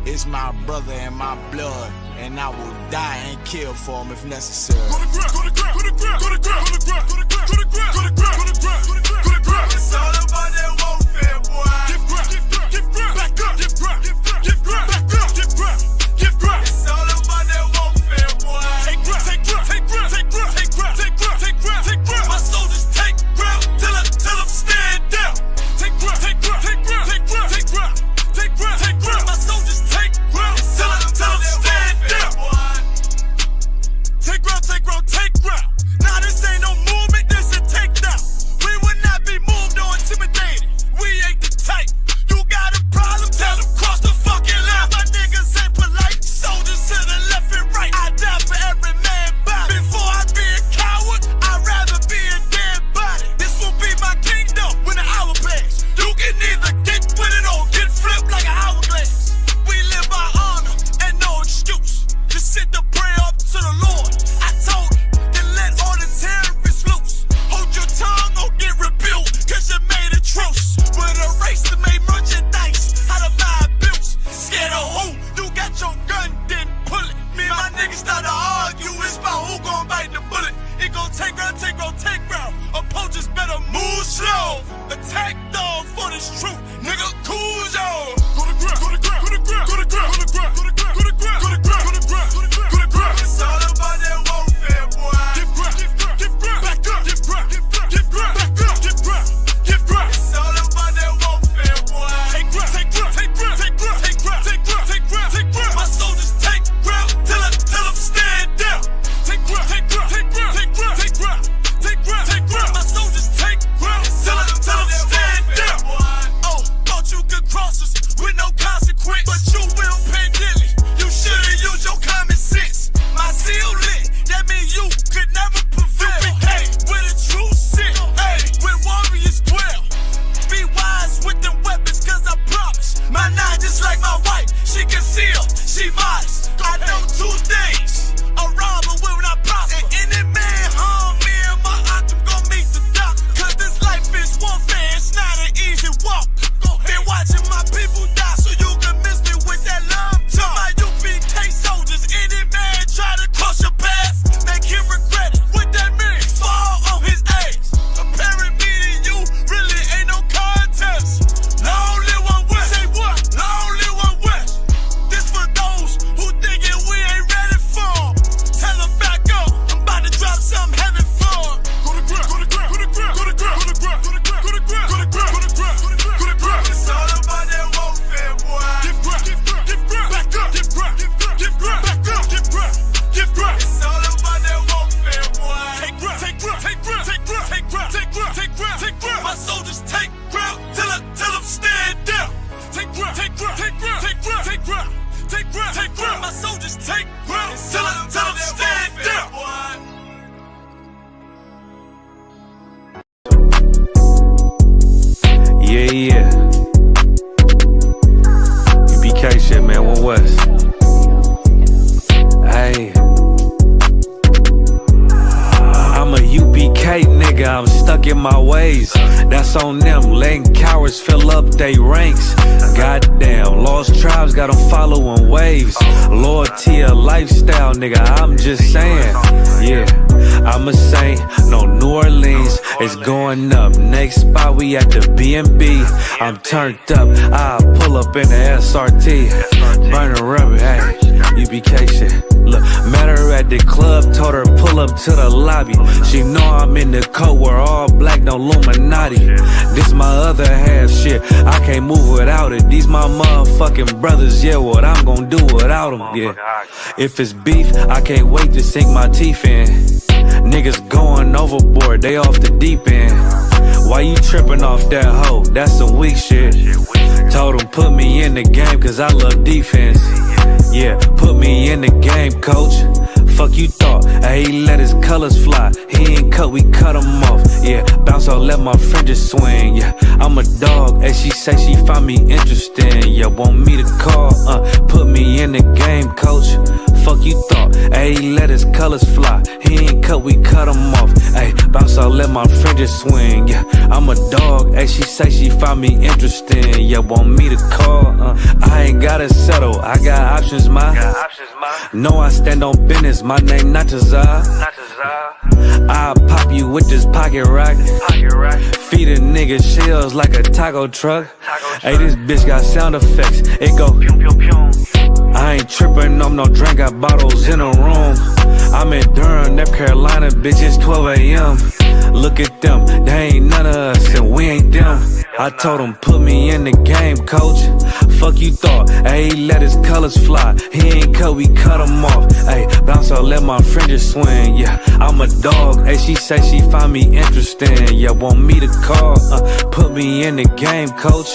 It's my brother and my blood, and I will die and kill for him if necessary. Go to ground, go to ground, go to ground, go to ground, go to ground, go to ground, go to ground, go to ground, go to ground, go to ground. It's all about that warfare, boy. Give ground, give ground, give ground, back up, give ground, give ground, give ground, back up, give ground, give ground. It's all about that warfare, boy. Take ground, take ground, take ground, take ground, take ground, take ground, take ground, take ground. My soldiers take ground till I'm stand down. Take ground, take ground, take ground, take ground, take ground, take ground, take ground. My soldiers take ground till I'm stand down. Take ground, take ground, take ground. Nah, this ain't no movement, this a takedown. We will not be moved or intimidated. We ain't the type. You got a problem, tell them cross the fucking line. My niggas ain't polite. Soldiers to the left and right. I die for every man body. Before I be a coward, I'd rather be a dead body. This will be my kingdom when the hour pass. You can either get with it or get flipped like an hourglass. We live by honor and no excuse. Just sit the prayer up to the Lord. I told him, then let all the terrorists loose. Hold your tongue or get rebuked, cause you made a truce. With a race to make merchandise out of my abuse. Scared of who? You got your gun, then pull it. Me and my niggas start to argue, it's about who gon' bite the bullet. It gon' take round, take round, take round. Opponents better move slow. Attack dog for this truth, nigga, cool yo. Go to ground, go to ground, go to ground, go to ground, go to ground, go to ground, go to ground, go to ground, go to ground, go to ground, go to ground. It's all about that warfare, boy. Give ground, give ground, give ground, back up, give ground, give ground, give ground, back up, give ground, give ground. It's all about that warfare, boy. Take ground, take ground, take ground, take ground, take ground, take ground, take ground, take ground. My soldiers take ground till I'm stand down. Take ground, take ground, take ground, take ground, take ground, take ground, take ground. My soldiers take ground till I'm stand down. Oh, thought you could cross us with no consequence, but you will pay dearly. You should've used your common sense. My zeal lit, that means you could never prevail. Hey, where the truth sit, hey, where warriors dwell. Be wise with them weapons, cause I promise. My nine just like my wife, she concealed, she modest. I know two things, a robber will not prosper. And any man harm me and my aunt, I'm gon' meet the doctor. Cause this life is warfare, it's not an easy walk. Been watching my people die, so you can miss me with that love talk. My UPK soldiers, any man try to cross your path, make him regret it. What that mean? Fall on his ass. Comparing me to you really ain't no contest. Long live one West. Say what? Long live one West. This for those who thinking we ain't ready for. Tell them back up, I'm about to drop something heavy for. Go to ground, go to ground, go to ground, go to ground, go to ground, go to ground, go to ground, go to ground, go to ground, go to ground. It's all about that warfare, boy. Give ground, give ground, give ground, back up, give ground, give ground, give ground, back up, give ground, give ground. It's all about that warfare, boy. Take ground, take ground, take ground, take ground, take ground, take ground, take ground, take ground. My soldiers take ground till I'm stand down. Take ground, take ground, take ground, take ground, take ground, take ground, take ground. My soldiers take ground till I'm stand down. Yeah. UPK shit, man, One West. Hey. I'm a UPK nigga, I'm stuck in my ways. That's on them, letting cowards fill up they ranks. Goddamn, lost tribes got them following waves. Loyalty a lifestyle, nigga, I'm just saying. Yeah, I'm a saint, no New Orleans, it's going up. Next spot, we at the B&B. I'm turned up, I pull up in the SRT. Burning rubber, hey, UPK shit. Look, met her at the club, told her pull up to the lobby. She know I'm in the coat, we're all black, no Illuminati. This my other half shit, I can't move without it. These my motherfucking brothers, yeah, what I'm gon' do without them, yeah. If it's beef, I can't wait to sink my teeth in. Niggas going overboard, they off the deep end. Why you tripping off that hoe? That's some weak shit. Told him put me in the game cause I love defense. Yeah, put me in the game, coach. Fuck you thought, he let his colors fly. He ain't cut, we cut him off. Yeah, bounce out, let my fringes swing. Yeah, I'm a dog, and she say she find me interesting. Yeah, want me to call, put me in the game, coach. Fuck you thought, he let his colors fly. He ain't cut, we cut him off. Ay, bounce out, let my fringes swing. Yeah, I'm a dog, and she say she find me interesting. Yeah, want me to call, I ain't got gotta settle. I got options, ma. No, I stand on business. My name not Tazar. I'll pop you with this pocket rock. Feed a nigga shells like a taco truck. Hey, this bitch got sound effects. It go pew pew pew. I ain't trippin' on no drink. Got bottles in a room. I'm in Durham, North Carolina, bitch. It's 12 a.m. Look at them, they ain't none of us, and we ain't them. I told him, put me in the game, coach. Fuck you thought, ayy, let his colors fly. He ain't cut, we cut him off. Ayy, bounce out, let my fringes swing. Yeah, I'm a dog. Ayy, she say she find me interesting. Yeah, want me to call. Put me in the game, coach.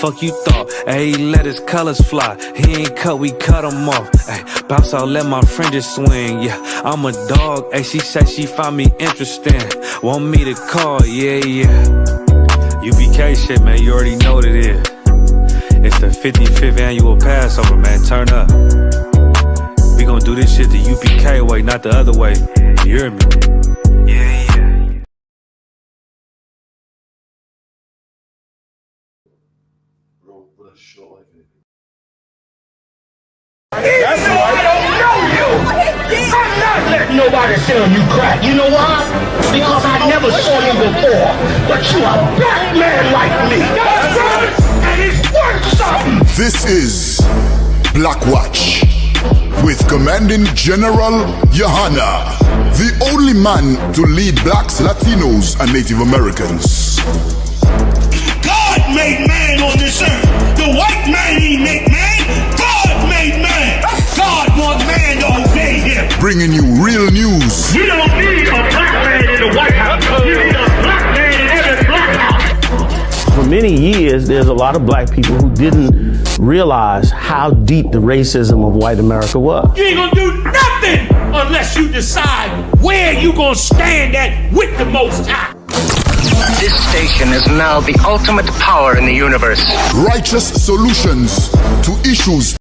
Fuck you thought, ayy, let his colors fly. He ain't cut, we cut him off. Ayy, bounce out, let my fringes swing. Yeah, I'm a dog. Ayy, she say she find me interesting. Want me to call, yeah. UPK shit, man, you already know what it is. It's the 55th annual Passover, man, turn up. We gon' do this shit the UPK way, not the other way. You hear me? Yeah. That's why I don't know you. I'm not letting nobody sell you crack. You know why? Because I never saw you before. But you a black man like me. That's right. And it's worth something. This is Black Watch with Commanding General Yohana, the only man to lead blacks, Latinos, and Native Americans. God made man on this earth. The white man he made man. God made man. God wants man to obey him. Bringing you real news. You don't need a black man in the White House. You need a black man in every black house. For many years, there's a lot of black people who didn't realize how deep the racism of white America was. You ain't gonna do nothing unless you decide where you gonna stand at with the Most High. This station is now the ultimate power in the universe. Righteous solutions to issues.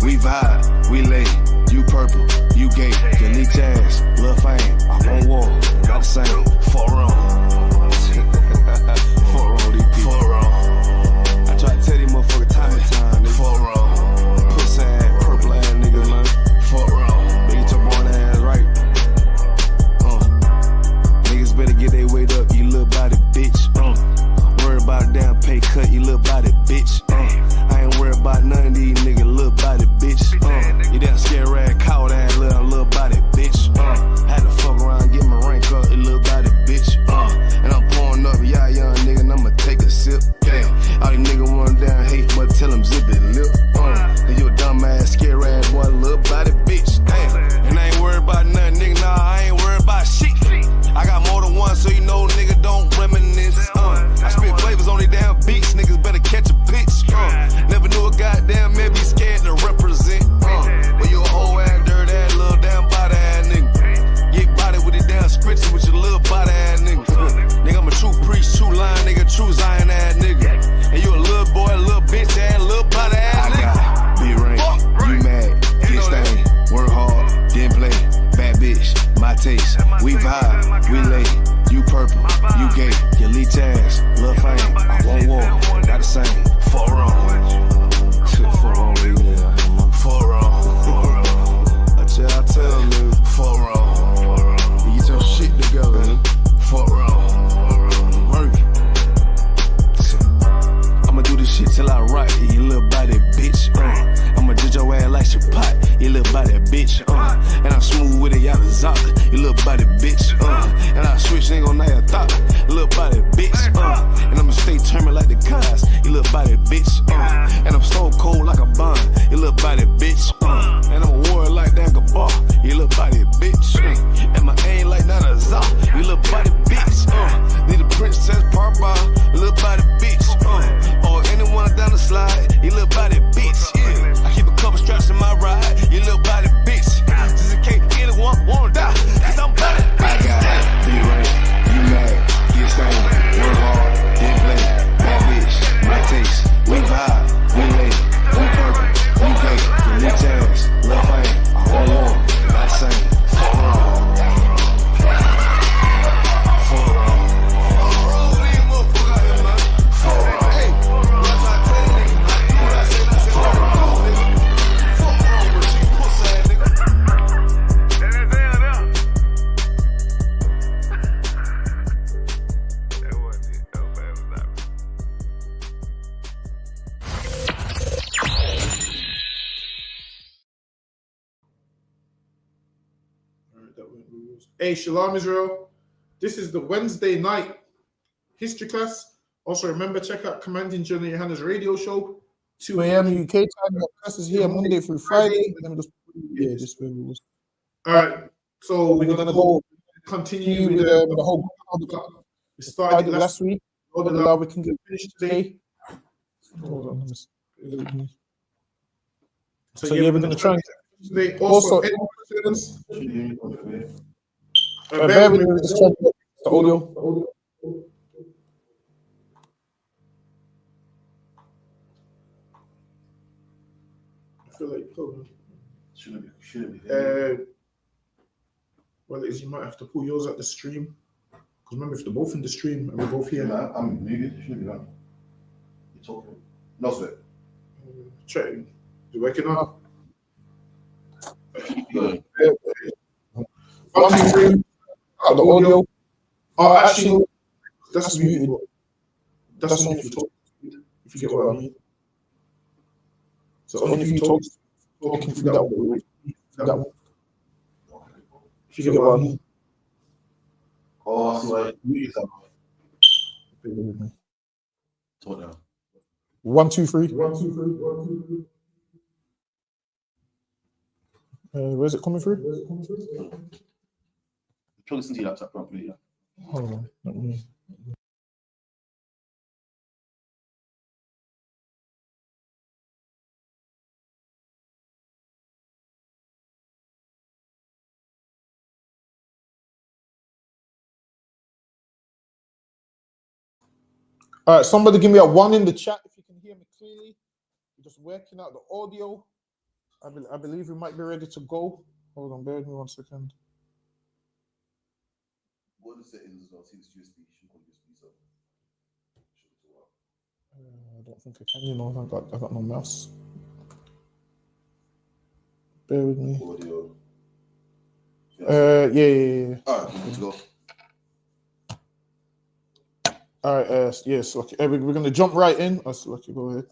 We vibe, we lay, you purple, you gay, you leak jazz, lil' fame, I'm on war, not the same, for wrong. For wrong, these people. For wrong. I try to tell these motherfuckers time and time, nigga. For wrong. Pussy ass, purple ass nigga, man. For wrong. They get your born ass right. Niggas better get their weight up, you little body bitch. Worry about a damn pay cut, you little body bitch. I ain't worried about none of these niggas, little body bitch. You damn scare rag, cow ass little body bitch. Had to fuck around, get my rank up, you little body bitch. And I'm pouring up, yeah, young nigga, and I'ma take a sip. Yeah, all these niggas want down hate, but tell them zip it lip. Cause you a dumb ass, scare ass boy, little body bitch. Damn, and I ain't worried about nothing, nigga, nah, I ain't worried about shit. I got more than one, so you know, nigga, don't reminisce. I spit flavors on these damn beats, niggas better catch a pitch. Never knew a goddamn man be scared to represent. But you a whole ass, dirt ass, little damn body ass nigga. Get body with it damn scripture with your little body ass nigga. Nigga, I'm a true priest, true line, nigga, true Zion ass nigga. And you a little boy, little bitch ass, little body ass nigga. I got big ring, you mad, get stained, work hard, didn't play, bad bitch, my taste. We vibe, we lay, you purple, you gay, you leech ass, lil' fame, I won't war, not the same, for wrong. For wrong, nigga. For wrong. I tell nigga, for wrong. You get your shit together, nigga. For wrong. Work it. I'ma do this shit till I rock, you little body bitch. I'ma judge your ass like your pot, you little body bitch. And I'm smooth with it, y'all the zock, you little body bitch. And I switch, ain't gon' know your thought, you little body bitch. And I'ma stay turning like the cars, you little body bitch. And I'm so cold like a bond, you little body bitch. And I'm a warrior like Dan Gabar, you little body bitch. And my aim like Nana Zah, you little body bitch. Need a princess Parba, you little body bitch. Or anyone down the slide, you little body bitch. Yeah. I keep a couple straps in my ride, you little Hey, Shalom Israel. This is the Wednesday night history class. Also, remember, check out Commanding General Yohana's radio show, 2 a.m. UK time. The class is here Monday through Friday. Let me just this way. All right. So we're gonna continue with the whole. We started last week. Allah, we can get finished today. Hold on. So yeah, we're gonna try and today. Also, any questions? Bear with me. Let's try the audio. I feel like shouldn't be. Well, it is. You might have to pull yours at the stream. Because remember, if they're both in the stream and we're both here. Yeah, I'm muted. Shouldn't be done. You're talking. No sweat. Check. You working out? Good. 1, 2, 3. The audio. Oh, actually, that's muted. That's only if you talk. If you get what I mean. So only if you talking through that one. That one. If you get what I mean. Oh, I see why you use that. Talk now. 1, 2, 3. Where's it coming through? Try to listen to your laptop properly. Yeah. Hold on. Let me. All right, somebody give me a 1 in the chat if you can hear me clearly. We're just working out the audio. I believe we might be ready to go. Hold on, bear with me 1 second. What are the settings as well? See this USB. So. I don't think I can. You know, I got no mouse. Bear with me. Audio. Yeah. All right, let's go. All right, yes, okay. We're going to jump right in. Lucky, go ahead.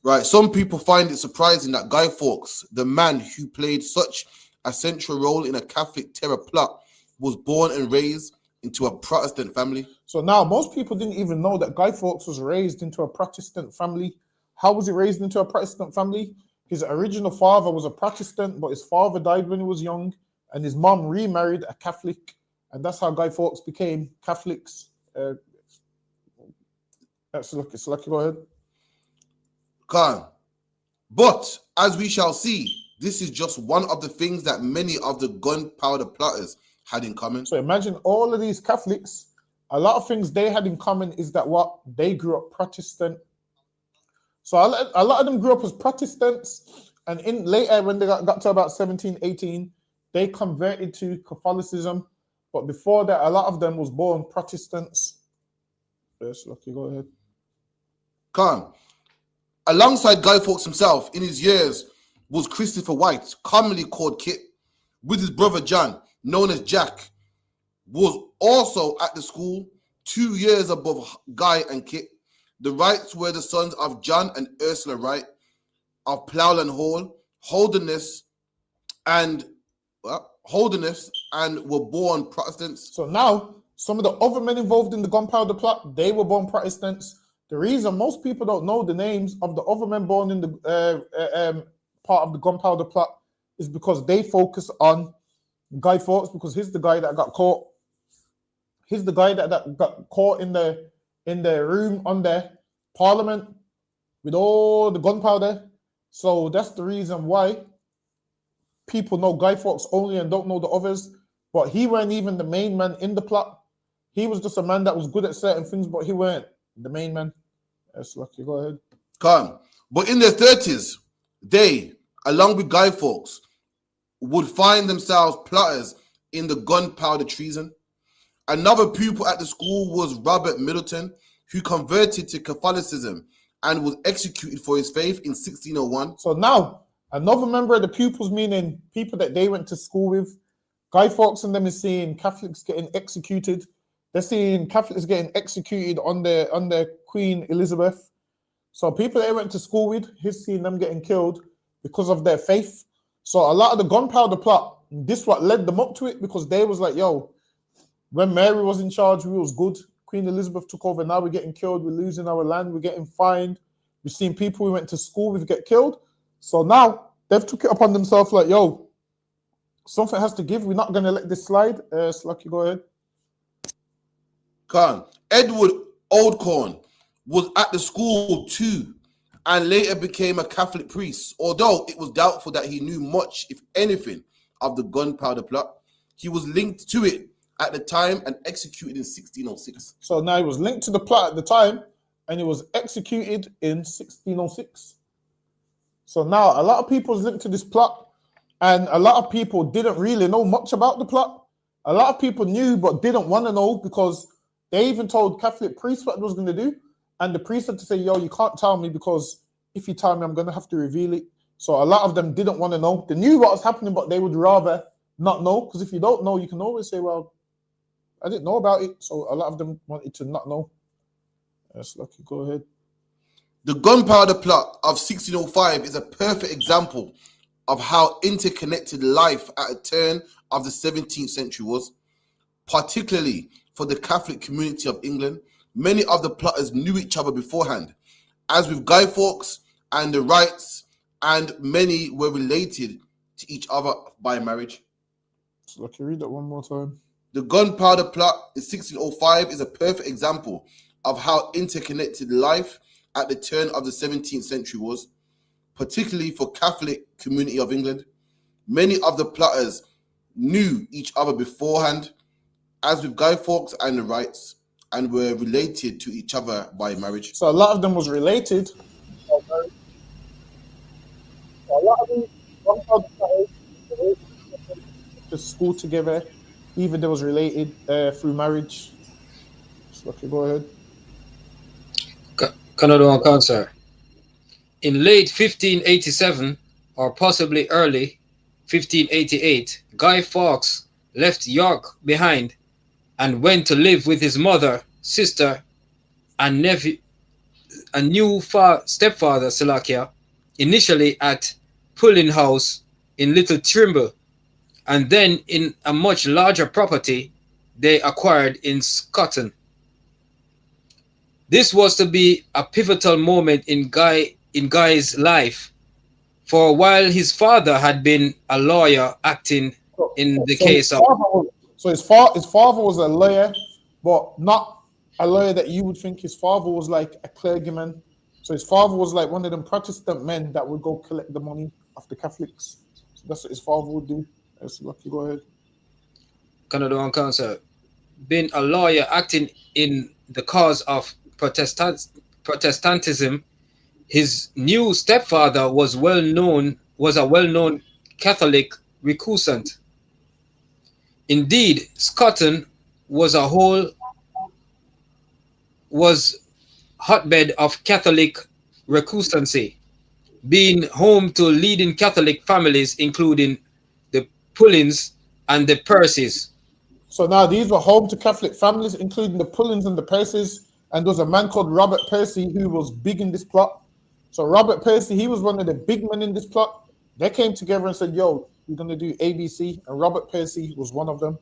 Right, some people find it surprising that Guy Fawkes, the man who played such a central role in a Catholic terror plot, was born and raised into a Protestant family. So now, most people didn't even know that Guy Fawkes was raised into a Protestant family. How was he raised into a Protestant family? His original father was a Protestant, but his father died when he was young, and his mom remarried a Catholic, and that's how Guy Fawkes became Catholics. That's lucky. Go ahead. Khan. But as we shall see, this is just one of the things that many of the gunpowder plotters had in common. So imagine all of these Catholics. A lot of things they had in common is that what they grew up Protestant. So a lot of them grew up as Protestants, and in later when they got to about 17, 18, they converted to Catholicism. But before that, a lot of them was born Protestants. Yes, lucky. Go ahead. Khan. Alongside Guy Fawkes himself in his years was Christopher White, commonly called Kit, with his brother John, known as Jack, was also at the school 2 years above Guy and Kit. The Wrights were the sons of John and Ursula Wright of Plowland Hall, Holderness, and were born Protestants. So now, some of the other men involved in the gunpowder plot, they were born Protestants. The reason most people don't know the names of the other men born in the part of the gunpowder plot is because they focus on Guy Fawkes, because he's the guy that got caught. He's the guy that got caught in the room under Parliament with all the gunpowder. So that's the reason why people know Guy Fawkes only and don't know the others. But he weren't even the main man in the plot. He was just a man that was good at certain things, but he weren't the main man. That's lucky. Go ahead. Come. But in their 30s, they, along with Guy Fawkes, would find themselves plotters in the gunpowder treason. Another pupil at the school was Robert Middleton, who converted to Catholicism and was executed for his faith in 1601. So now, another member of the pupils, meaning people that they went to school with, Guy Fawkes and them is seeing Catholics getting executed. They're seeing Catholics getting executed under Queen Elizabeth. So people they went to school with, he's seeing them getting killed because of their faith. So a lot of the gunpowder plot This what led them up to it, because they was like, yo, when Mary was in charge, we was good. Queen Elizabeth took over. Now we're getting killed. We're losing our land. We're getting fined. We've seen people we went to school with get killed. So now they've took it upon themselves like, yo, something has to give. We're not going to let this slide. Slucky, go ahead. Khan. Edward Oldcorn was at the school too, and later became a Catholic priest. Although it was doubtful that he knew much, if anything, of the gunpowder plot, he was linked to it at the time and executed in 1606. So now he was linked to the plot at the time, and he was executed in 1606. So now a lot of people was linked to this plot, and a lot of people didn't really know much about the plot. A lot of people knew but didn't want to know, because they even told Catholic priests what it was going to do. And the priest had to say, yo, you can't tell me, because if you tell me, I'm going to have to reveal it. So a lot of them didn't want to know. They knew what was happening, but they would rather not know. Because if you don't know, you can always say, well, I didn't know about it. So a lot of them wanted to not know. Yes, Lucky, go ahead. The gunpowder plot of 1605 is a perfect example of how interconnected life at a turn of the 17th century was, particularly for the Catholic community of England. Many of the plotters knew each other beforehand, as with Guy Fawkes and the Wrights, and many were related to each other by marriage. So Lucky, read that one more time. The gunpowder plot in 1605 is a perfect example of how interconnected life at the turn of the 17th century was, particularly for Catholic community of England. Many of the plotters knew each other beforehand, as with Guy Fawkes and the Wrights, and were related to each other by marriage. So a lot of them was related. So a lot of them to school together, even they was related through marriage. So, okay, go ahead. Canada on concert. In late 1587, or possibly early 1588, Guy Fawkes left York behind and went to live with his mother, sister, and nephew, a new stepfather, Salakia, initially at Pulling House in Little Trimble, and then in a much larger property they acquired in Scotton. This was to be a pivotal moment in Guy's life, for while his father had been a lawyer acting in the case of... So his father was a lawyer, but not a lawyer that you would think. His father was like a clergyman. So his father was like one of them Protestant men that would go collect the money of the Catholics. So that's what his father would do. Yes, Lucky, go ahead. Canada on concert. Being a lawyer acting in the cause of Protestantism, his new stepfather was a well-known Catholic recusant. Indeed, Scotland was hotbed of Catholic recusancy, being home to leading Catholic families, including the Pullins and the Percys. So now these were home to Catholic families, including the Pullins and the Percys. And there was a man called Robert Percy who was big in this plot. So Robert Percy, he was one of the big men in this plot. They came together and said, yo, we're going to do ABC. And Robert Percy was one of them.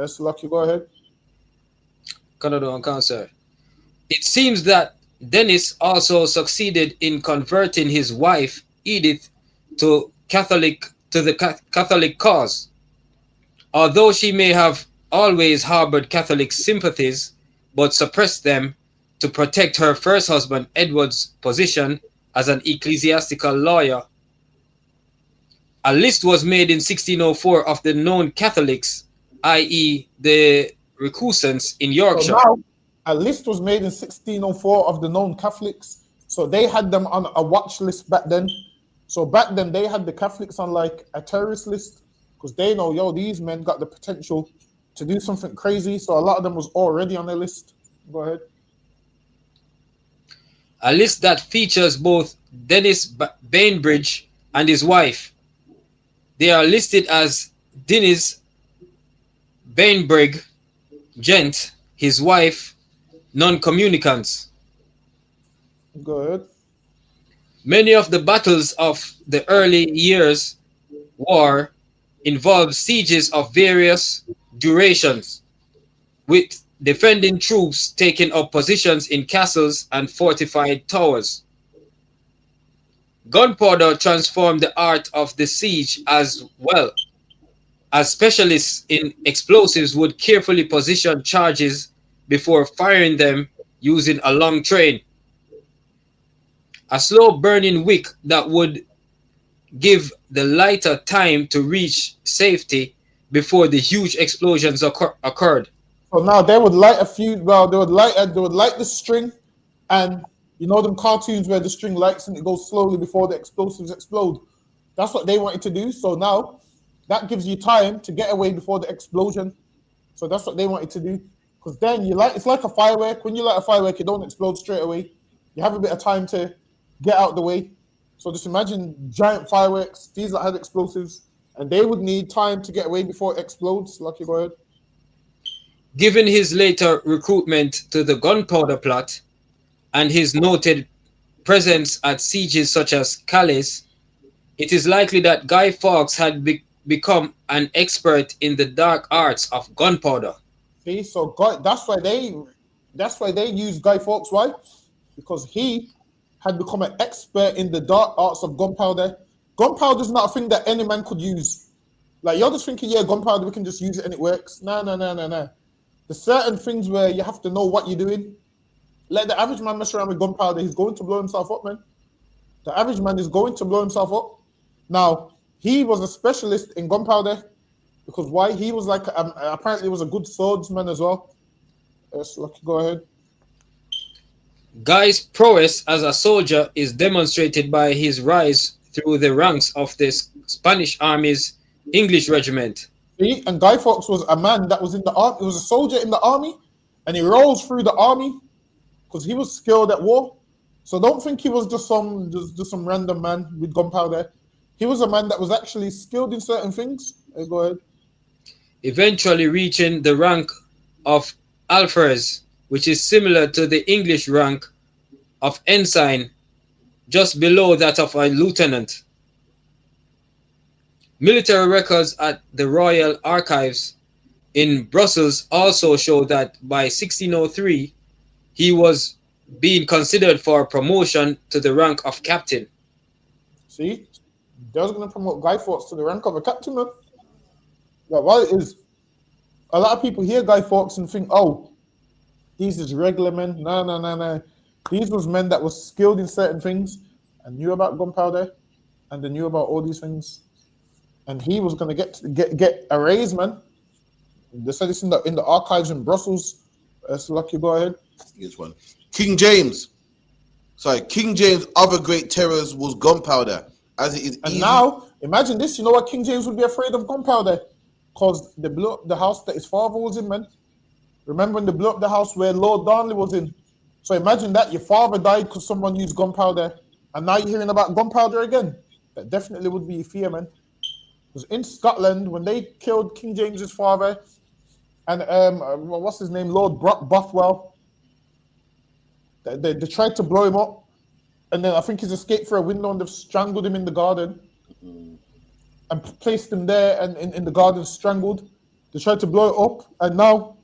So Lucky, go ahead. Canada on concert. It seems that Dennis also succeeded in converting his wife, Edith, to the Catholic cause. Although she may have always harbored Catholic sympathies, but suppressed them to protect her first husband, Edward's position as an ecclesiastical lawyer. A list was made in 1604 of the known Catholics, i.e. the recusants in Yorkshire. So now, a list was made in 1604 of the known Catholics. So they had them on a watch list back then. So back then they had the Catholics on like a terrorist list, because they know, yo, these men got the potential to do something crazy. So a lot of them was already on their list. Go ahead. A list that features both Dennis Bainbridge and his wife. They are listed as Dennis Bainbridge, Gent, his wife, non-communicants. Go ahead. Many of the battles of the early years war involved sieges of various durations, with defending troops taking up positions in castles and fortified towers. Gunpowder transformed the art of the siege as well, as specialists in explosives would carefully position charges before firing them using a long train. A slow burning wick that would give the lighter time to reach safety before the huge explosions occurred. So now they would light a few. Well, they would light the string, and you know them cartoons where the string lights and it goes slowly before the explosives explode. That's what they wanted to do. So now that gives you time to get away before the explosion. So that's what they wanted to do. Because then it's like a firework. When you light a firework, it don't explode straight away. You have a bit of time to get out the way. So just imagine giant fireworks. These that had explosives, and they would need time to get away before it explodes. Lucky, go ahead. Given his later recruitment to the gunpowder plot and his noted presence at sieges such as Calais, it is likely that Guy Fawkes had become an expert in the dark arts of gunpowder. See, so that's why they use Guy Fawkes. Why? Because he had become an expert in the dark arts of gunpowder. Gunpowder is not a thing that any man could use. Like, you're just thinking, yeah, gunpowder, we can just use it and it works. No. There's certain things where you have to know what you're doing. Let the average man mess around with gunpowder, he's going to blow himself up, man. The average man is going to blow himself up. Now, he was a specialist in gunpowder because why? He was like, apparently was a good swordsman as well. Yes, Lucky, go ahead. Guy's prowess as a soldier is demonstrated by his rise through the ranks of the Spanish Army's English regiment. See? And Guy Fawkes was a man that was in the army. He was a soldier in the army, and he rose through the army because he was skilled at war. So don't think he was just some random man with gunpowder. He was a man that was actually skilled in certain things. Go ahead. Eventually reaching the rank of alferez, which is similar to the English rank of ensign, just below that of a lieutenant. Military records at the Royal Archives in Brussels also show that by 1603, he was being considered for promotion to the rank of captain. See? They was going to promote Guy Fawkes to the rank of a captain, man. Like, while it is, a lot of people hear Guy Fawkes and think, oh, these is regular men. No. These was men that was skilled in certain things and knew about gunpowder and they knew about all these things. And he was going to get a raise, man. They said this in the archives in Brussels. So Lucky, go ahead. Here's one. King James' other great terrors was gunpowder, as it is. And now, imagine this. You know what? King James would be afraid of gunpowder because they blew up the house that his father was in, man. Remember when they blew up the house where Lord Darnley was in? So imagine that your father died because someone used gunpowder, and now you're hearing about gunpowder again. That definitely would be a fear, man. Because in Scotland, when they killed King James's father, and what's his name, Lord Bothwell, they tried to blow him up, and then I think he's escaped through a window and they've strangled him in the garden, and placed him there and in the garden strangled. They tried to blow it up, and now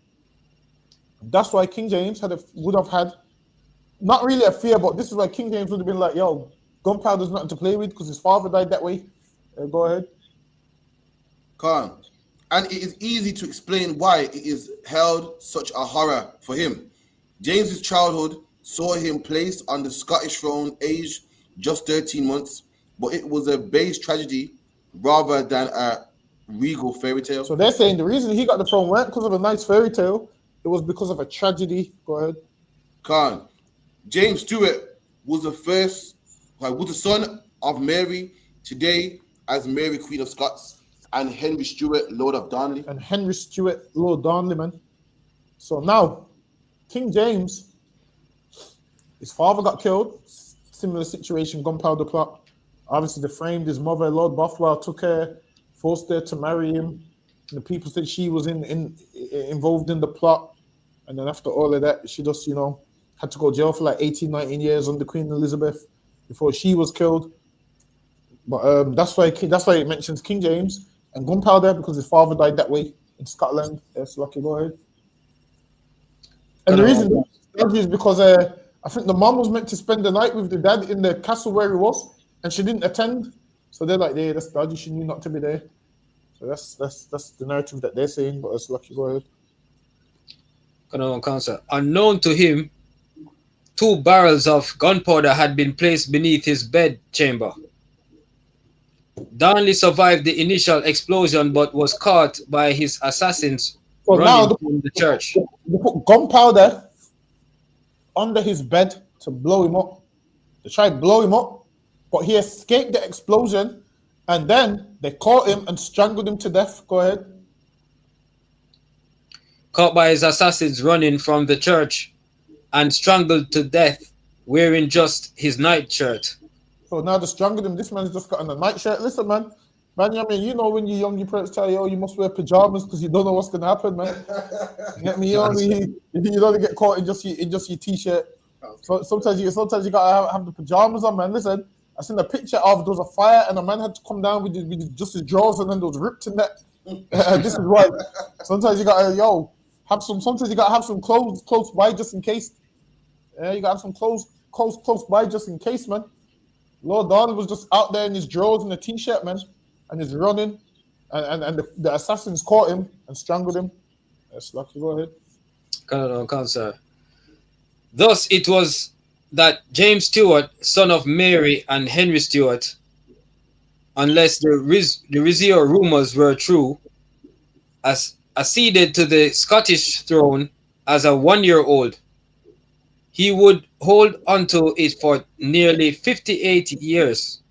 that's why King James would have had not really a fear, but this is why King James would have been like, yo, gunpowder's nothing to play with because his father died that way. Go ahead. Khan. And it is easy to explain why it is held such a horror for him. James's childhood saw him placed on the Scottish throne aged just 13 months, but it was a base tragedy rather than a regal fairy tale. So they're saying the reason he got the throne weren't because of a nice fairy tale, it was because of a tragedy. Go ahead. Khan. James Stewart was the son of Mary, today as Mary Queen of Scots, and Henry Stewart, Lord of Darnley. And Henry Stewart, Lord Darnley, man. So now, King James, his father got killed. Similar situation, gunpowder plot. Obviously, they framed his mother, Lord Bothwell, took her, forced her to marry him. And the people said she was involved in the plot. And then after all of that, she just, had to go to jail for like 18, 19 years under Queen Elizabeth before she was killed. But that's why it mentions King James. and gunpowder because his father died that way in Scotland. Yes, Lucky, go ahead. And the reason is because I think the mom was meant to spend the night with the dad in the castle where he was, and she didn't attend. So they're like, "Yeah, that's dodgy. She knew not to be there." So that's the narrative that they're saying. But it's Lucky, go ahead. Unknown to him, 2 barrels of gunpowder had been placed beneath his bed chamber. Darnley survived the initial explosion but was caught by his assassins running from the church. They put gunpowder under his bed to blow him up. They tried to blow him up, but he escaped the explosion, and then they caught him and strangled him to death. Go ahead. Caught by his assassins running from the church and strangled to death wearing just his nightshirt. So now they strangled him. This man's just got on a nightshirt. Listen, man, I mean, you know when you're young, your parents tell you, oh, you must wear pajamas because you don't know what's going to happen, man. You get me? You don't get caught in just your t-shirt. So sometimes you got to have the pajamas on, man. Listen, I seen a picture of there was a fire and a man had to come down with just his drawers and then those ripped in that. This is why. Sometimes you got to, sometimes you got to have some clothes close by just in case. Yeah, you got to have some clothes close by just in case, man. Lord Darnley was just out there in his drawers and a t-shirt, man, and he's running, and the assassins caught him and strangled him. Yes, Lucky, go ahead. Sir. Thus it was that James Stewart, son of Mary and Henry Stewart, unless the Rizzio rumors were true, acceded to the Scottish throne as a 1-year-old. He would hold onto it for nearly 58 years.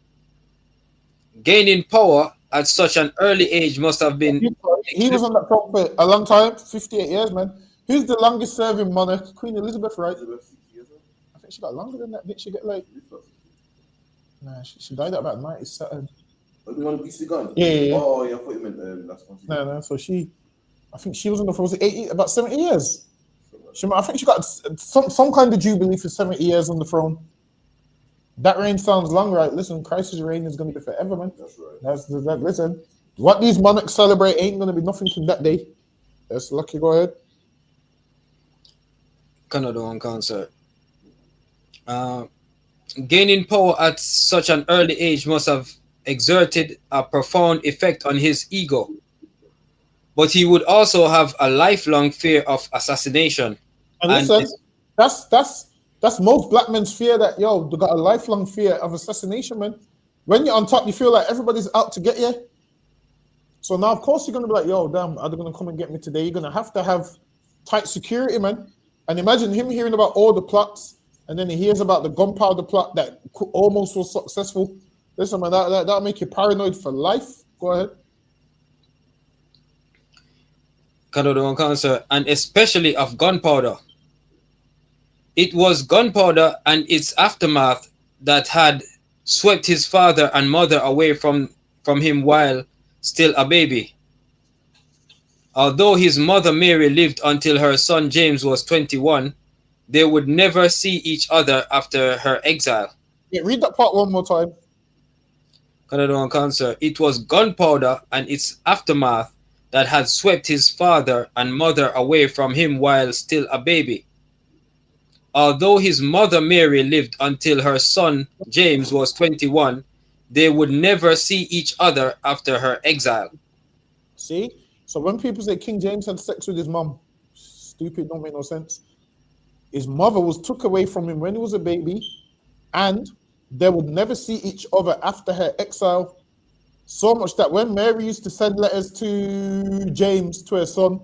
Gaining power at such an early age must have been... He was on that throne for a long time, 58 years, man. Who's the longest serving monarch? Queen Elizabeth, right? I think she got longer than that. Didn't she get like... Nah, she died at about 97. You want to BC gun? Yeah. Oh, yeah, I thought you meant last one. No, so I think she was on the throne, was it about 70 years? I think she got some kind of jubilee for 70 years on the throne. That reign sounds long, right? Listen, Christ's reign is going to be forever, man. That's right. Listen, what these monarchs celebrate ain't going to be nothing from that day. That's Lucky, go ahead. Canada on concert. Gaining power at such an early age must have exerted a profound effect on his ego. But he would also have a lifelong fear of assassination. And listen, that's most black men's fear, that, they got a lifelong fear of assassination, man. When you're on top, you feel like everybody's out to get you. So now, of course, you're going to be like, damn, are they going to come and get me today? You're going to have tight security, man. And imagine him hearing about all the plots, and then he hears about the gunpowder plot that almost was successful. Listen, man, that'll make you paranoid for life. Go ahead. Cancer, and especially of gunpowder. It was gunpowder and its aftermath that had swept his father and mother away from him while still a baby. Although his mother Mary lived until her son James was 21, they would never see each other after her exile. Yeah, read that part one more time. Cancer. It was gunpowder and its aftermath that had swept his father and mother away from him while still a baby. Although his mother Mary lived until her son James was 21, they would never see each other after her exile. See? So when people say King James had sex with his mom, stupid, don't make no sense. His mother was took away from him when he was a baby, and they would never see each other after her exile. So much that when Mary used to send letters to James, to her son,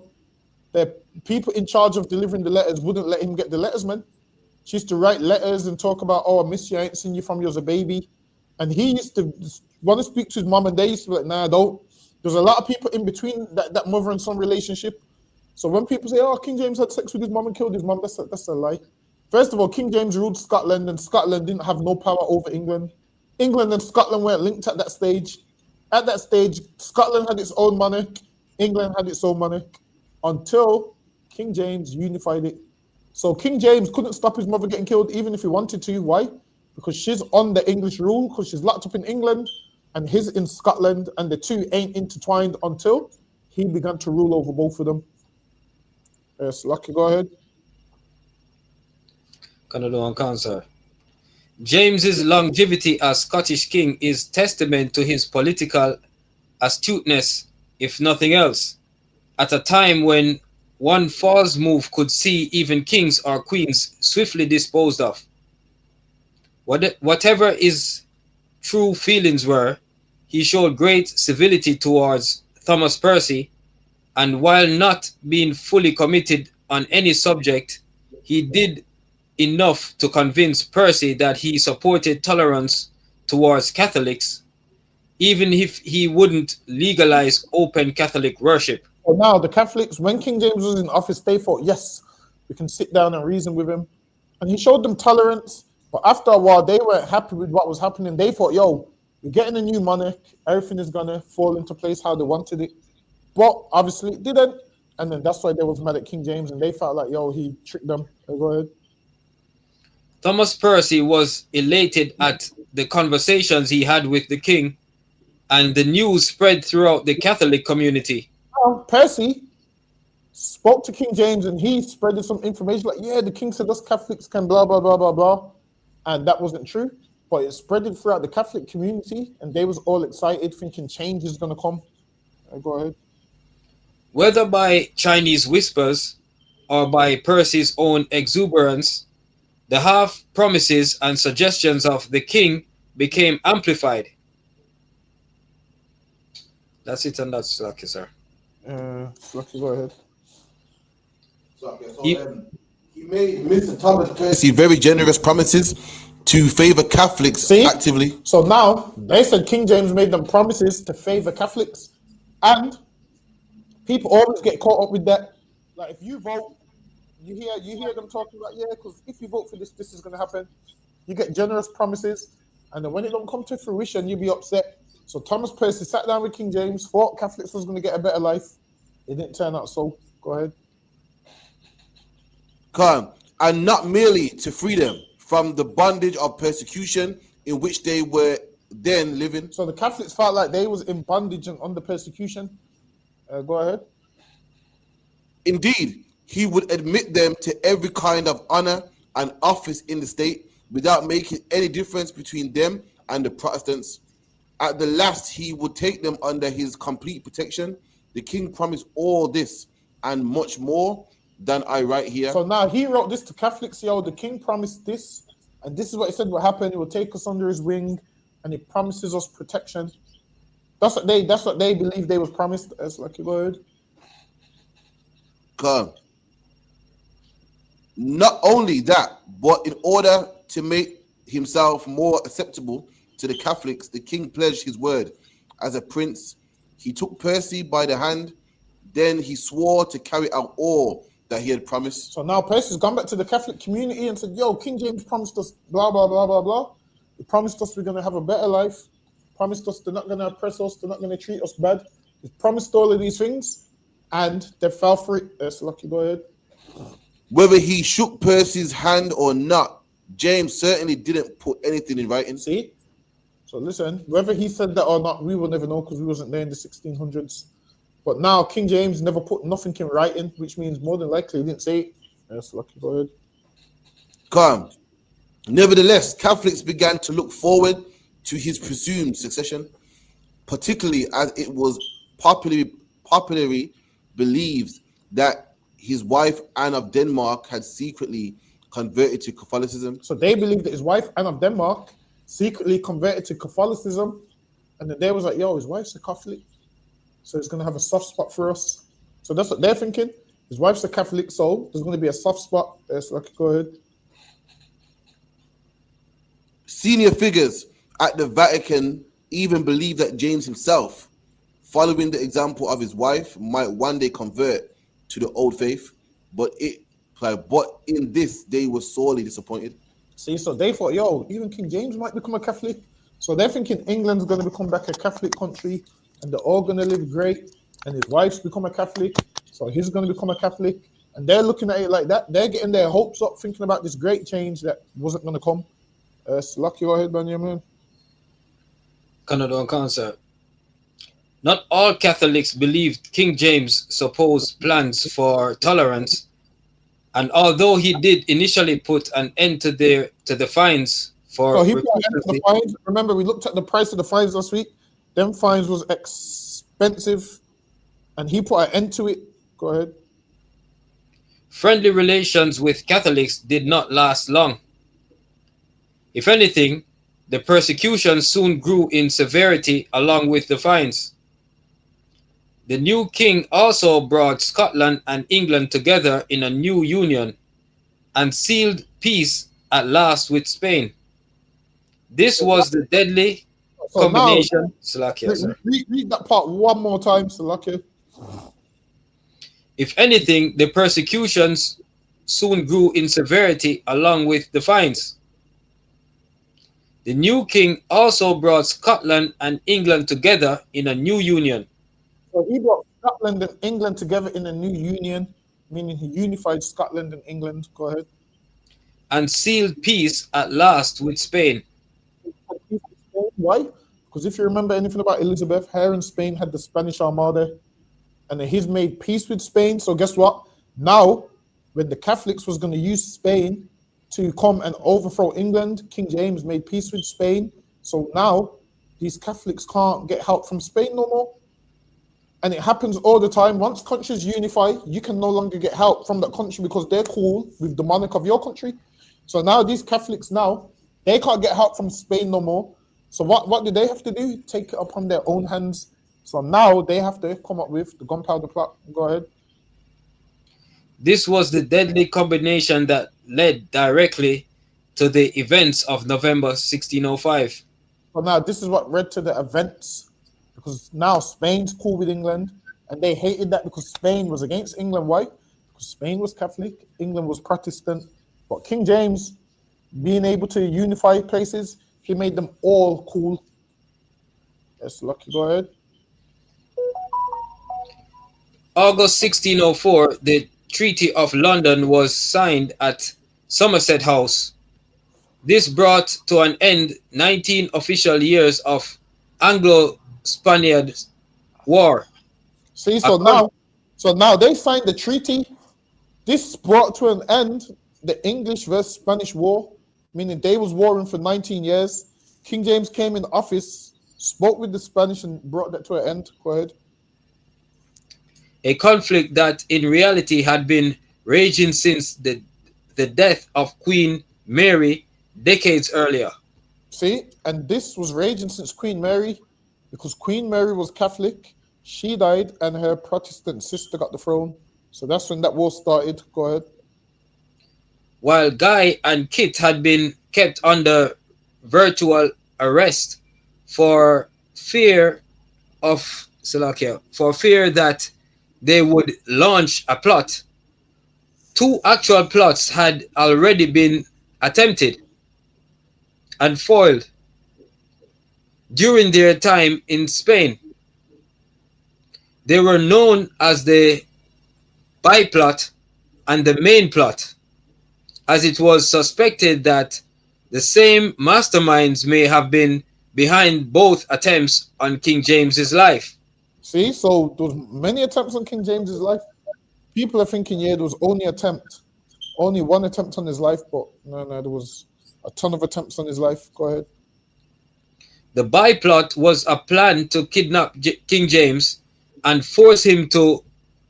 the people in charge of delivering the letters wouldn't let him get the letters, man. She used to write letters and talk about, I miss you, I ain't seen you from you as a baby. And he used to want to speak to his mom, and they used to be like, nah, don't. There's a lot of people in between that mother and son relationship. So when people say, King James had sex with his mom and killed his mom, that's a lie. First of all, King James ruled Scotland, and Scotland didn't have no power over England. England and Scotland weren't linked at that stage. At that stage, Scotland had its own monarch, England had its own monarch, until King James unified it. So King James couldn't stop his mother getting killed even if he wanted to. Why? Because she's on the English rule, because she's locked up in England. and his in Scotland, and the two ain't intertwined until he began to rule over both of them. Yes, Lucky, go ahead. Canada and Cancer. James's longevity as Scottish king is testament to his political astuteness, if nothing else. At a time when one false move could see even kings or queens swiftly disposed of. Whatever his true feelings were, he showed great civility towards Thomas Percy, and while not being fully committed on any subject, he did enough to convince Percy that he supported tolerance towards Catholics, even if he wouldn't legalize open Catholic worship. So now the Catholics, when King James was in office, they thought, yes, we can sit down and reason with him. And he showed them tolerance, but after a while, they weren't happy with what was happening. They thought, yo, we're getting a new monarch, everything is gonna fall into place how they wanted it. But obviously it didn't. And then that's why they was mad at King James, and they felt like, yo, he tricked them. Go ahead. Thomas Percy was elated at the conversations he had with the king, and the news spread throughout the Catholic community. Percy spoke to King James, and he spreaded some information like, yeah, the king said us Catholics can blah, blah, blah, blah, blah. And that wasn't true. But it spread throughout the Catholic community, and they was all excited, thinking change is going to come. Go ahead. Whether by Chinese whispers or by Percy's own exuberance, the half promises and suggestions of the king became amplified. That's it, and that's Lucky, sir. Lucky, go ahead. He made Mr. Thomas Percy very generous promises to favor Catholics actively. So now they said King James made them promises to favor Catholics, and people always get caught up with that. Like if you vote, you hear them talking about, yeah, because if you vote for this, this is going to happen. You get generous promises, and then when it don't come to fruition, you be upset. So Thomas Percy sat down with King James, thought Catholics was going to get a better life. It didn't turn out so. Go ahead. Come, and not merely to free them from the bondage of persecution in which they were then living. So the Catholics felt like they was in bondage and under persecution. Go ahead. Indeed, he would admit them to every kind of honor and office in the state without making any difference between them and the Protestants. At the last, he would take them under his complete protection. The king promised all this and much more than I write here. So now he wrote this to Catholics, yo, the king promised this, and this is what he said will happen. He will take us under his wing, and he promises us protection. That's what they believe they was promised. As Lucky, go ahead. Come. Not only that, but in order to make himself more acceptable to the Catholics, the king pledged his word. As a prince, he took Percy by the hand, then he swore to carry out all that he had promised. So now Percy's gone back to the Catholic community and said, yo, King James promised us blah, blah, blah, blah, blah. He promised us we're going to have a better life. Promised us they're not going to oppress us. They're not going to treat us bad. He promised all of these things, and they fell for it. So Lucky, go ahead. Whether he shook Percy's hand or not, James certainly didn't put anything in writing. See? So listen, whether he said that or not, we will never know because we wasn't there in the 1600s. But now King James never put nothing in writing, which means more than likely he didn't say it. Yes, Lucky, go ahead. Come. Nevertheless, Catholics began to look forward to his presumed succession, particularly as it was popularly believed that his wife Anne of Denmark had secretly converted to Catholicism. So they believed that his wife Anne of Denmark secretly converted to Catholicism, and then they was like, yo, his wife's a Catholic, so he's going to have a soft spot for us. So that's what they're thinking. His wife's a Catholic, so there's going to be a soft spot. Yes, Lucky, go ahead. Senior figures at the Vatican even believed that James himself, following the example of his wife, might one day convert to the old faith, but in this they were sorely disappointed. See, so they thought, yo, even King James might become a Catholic. So they're thinking England's going to become back a Catholic country, and they're all going to live great, and his wife's become a Catholic, so he's going to become a Catholic, and they're looking at it like that. They're getting their hopes up, thinking about this great change that wasn't going to come. Lucky, go ahead, Benjamin. Canada and Cancer. Not all Catholics believed King James' supposed plans for tolerance, and although he did initially put an end to the fines for So he put an end to the fines. Remember, we looked at the price of the fines last week. Them fines was expensive, and he put an end to it. Go ahead. Friendly relations with Catholics did not last long. If anything, the persecution soon grew in severity along with the fines. The new king also brought Scotland and England together in a new union and sealed peace at last with Spain. This was the deadly combination. Read that part one more time, Salakia. If anything, the persecutions soon grew in severity along with the fines. The new king also brought Scotland and England together in a new union. So he brought Scotland and England together in a new union, meaning he unified Scotland and England. Go ahead. And sealed peace at last with Spain. Why? Because if you remember anything about Elizabeth, her and Spain had the Spanish Armada, and then he's made peace with Spain. So guess what? Now, when the Catholics was going to use Spain to come and overthrow England, King James made peace with Spain. So now these Catholics can't get help from Spain no more. And it happens all the time. Once countries unify, you can no longer get help from that country because they're cool with the monarch of your country. So now these Catholics now, they can't get help from Spain no more. So what do they have to do? Take it upon their own hands. So now they have to come up with the gunpowder plot. Go ahead. This was the deadly combination that led directly to the events of November 1605. So now this is what led to the events, because now Spain's cool with England, and they hated that because Spain was against England. Why? Because Spain was Catholic, England was Protestant. But King James, being able to unify places, he made them all cool. Yes, Lucky, go ahead. August 1604, the Treaty of London was signed at Somerset House. This brought to an end 19 official years of Anglo-Spaniard War. See, so now they signed the treaty. This brought to an end the English versus Spanish War, meaning they was warring for 19 years. King James came in office, spoke with the Spanish, and brought that to an end. Go ahead. A conflict that in reality had been raging since the death of Queen Mary decades earlier. See, and this was raging since Queen Mary, because Queen Mary was Catholic, she died, and her Protestant sister got the throne. So that's when that war started. Go ahead. While Guy and Kit had been kept under virtual arrest for fear that they would launch a plot. 2 actual plots had already been attempted and foiled during their time in Spain. They were known as the biplot and the main plot, as it was suspected that the same masterminds may have been behind both attempts on King James's life. See, so there was many attempts on King James's life. People are thinking, yeah, there was only one attempt on his life, but no, there was a ton of attempts on his life. Go ahead. The biplot was a plan to kidnap King James and force him to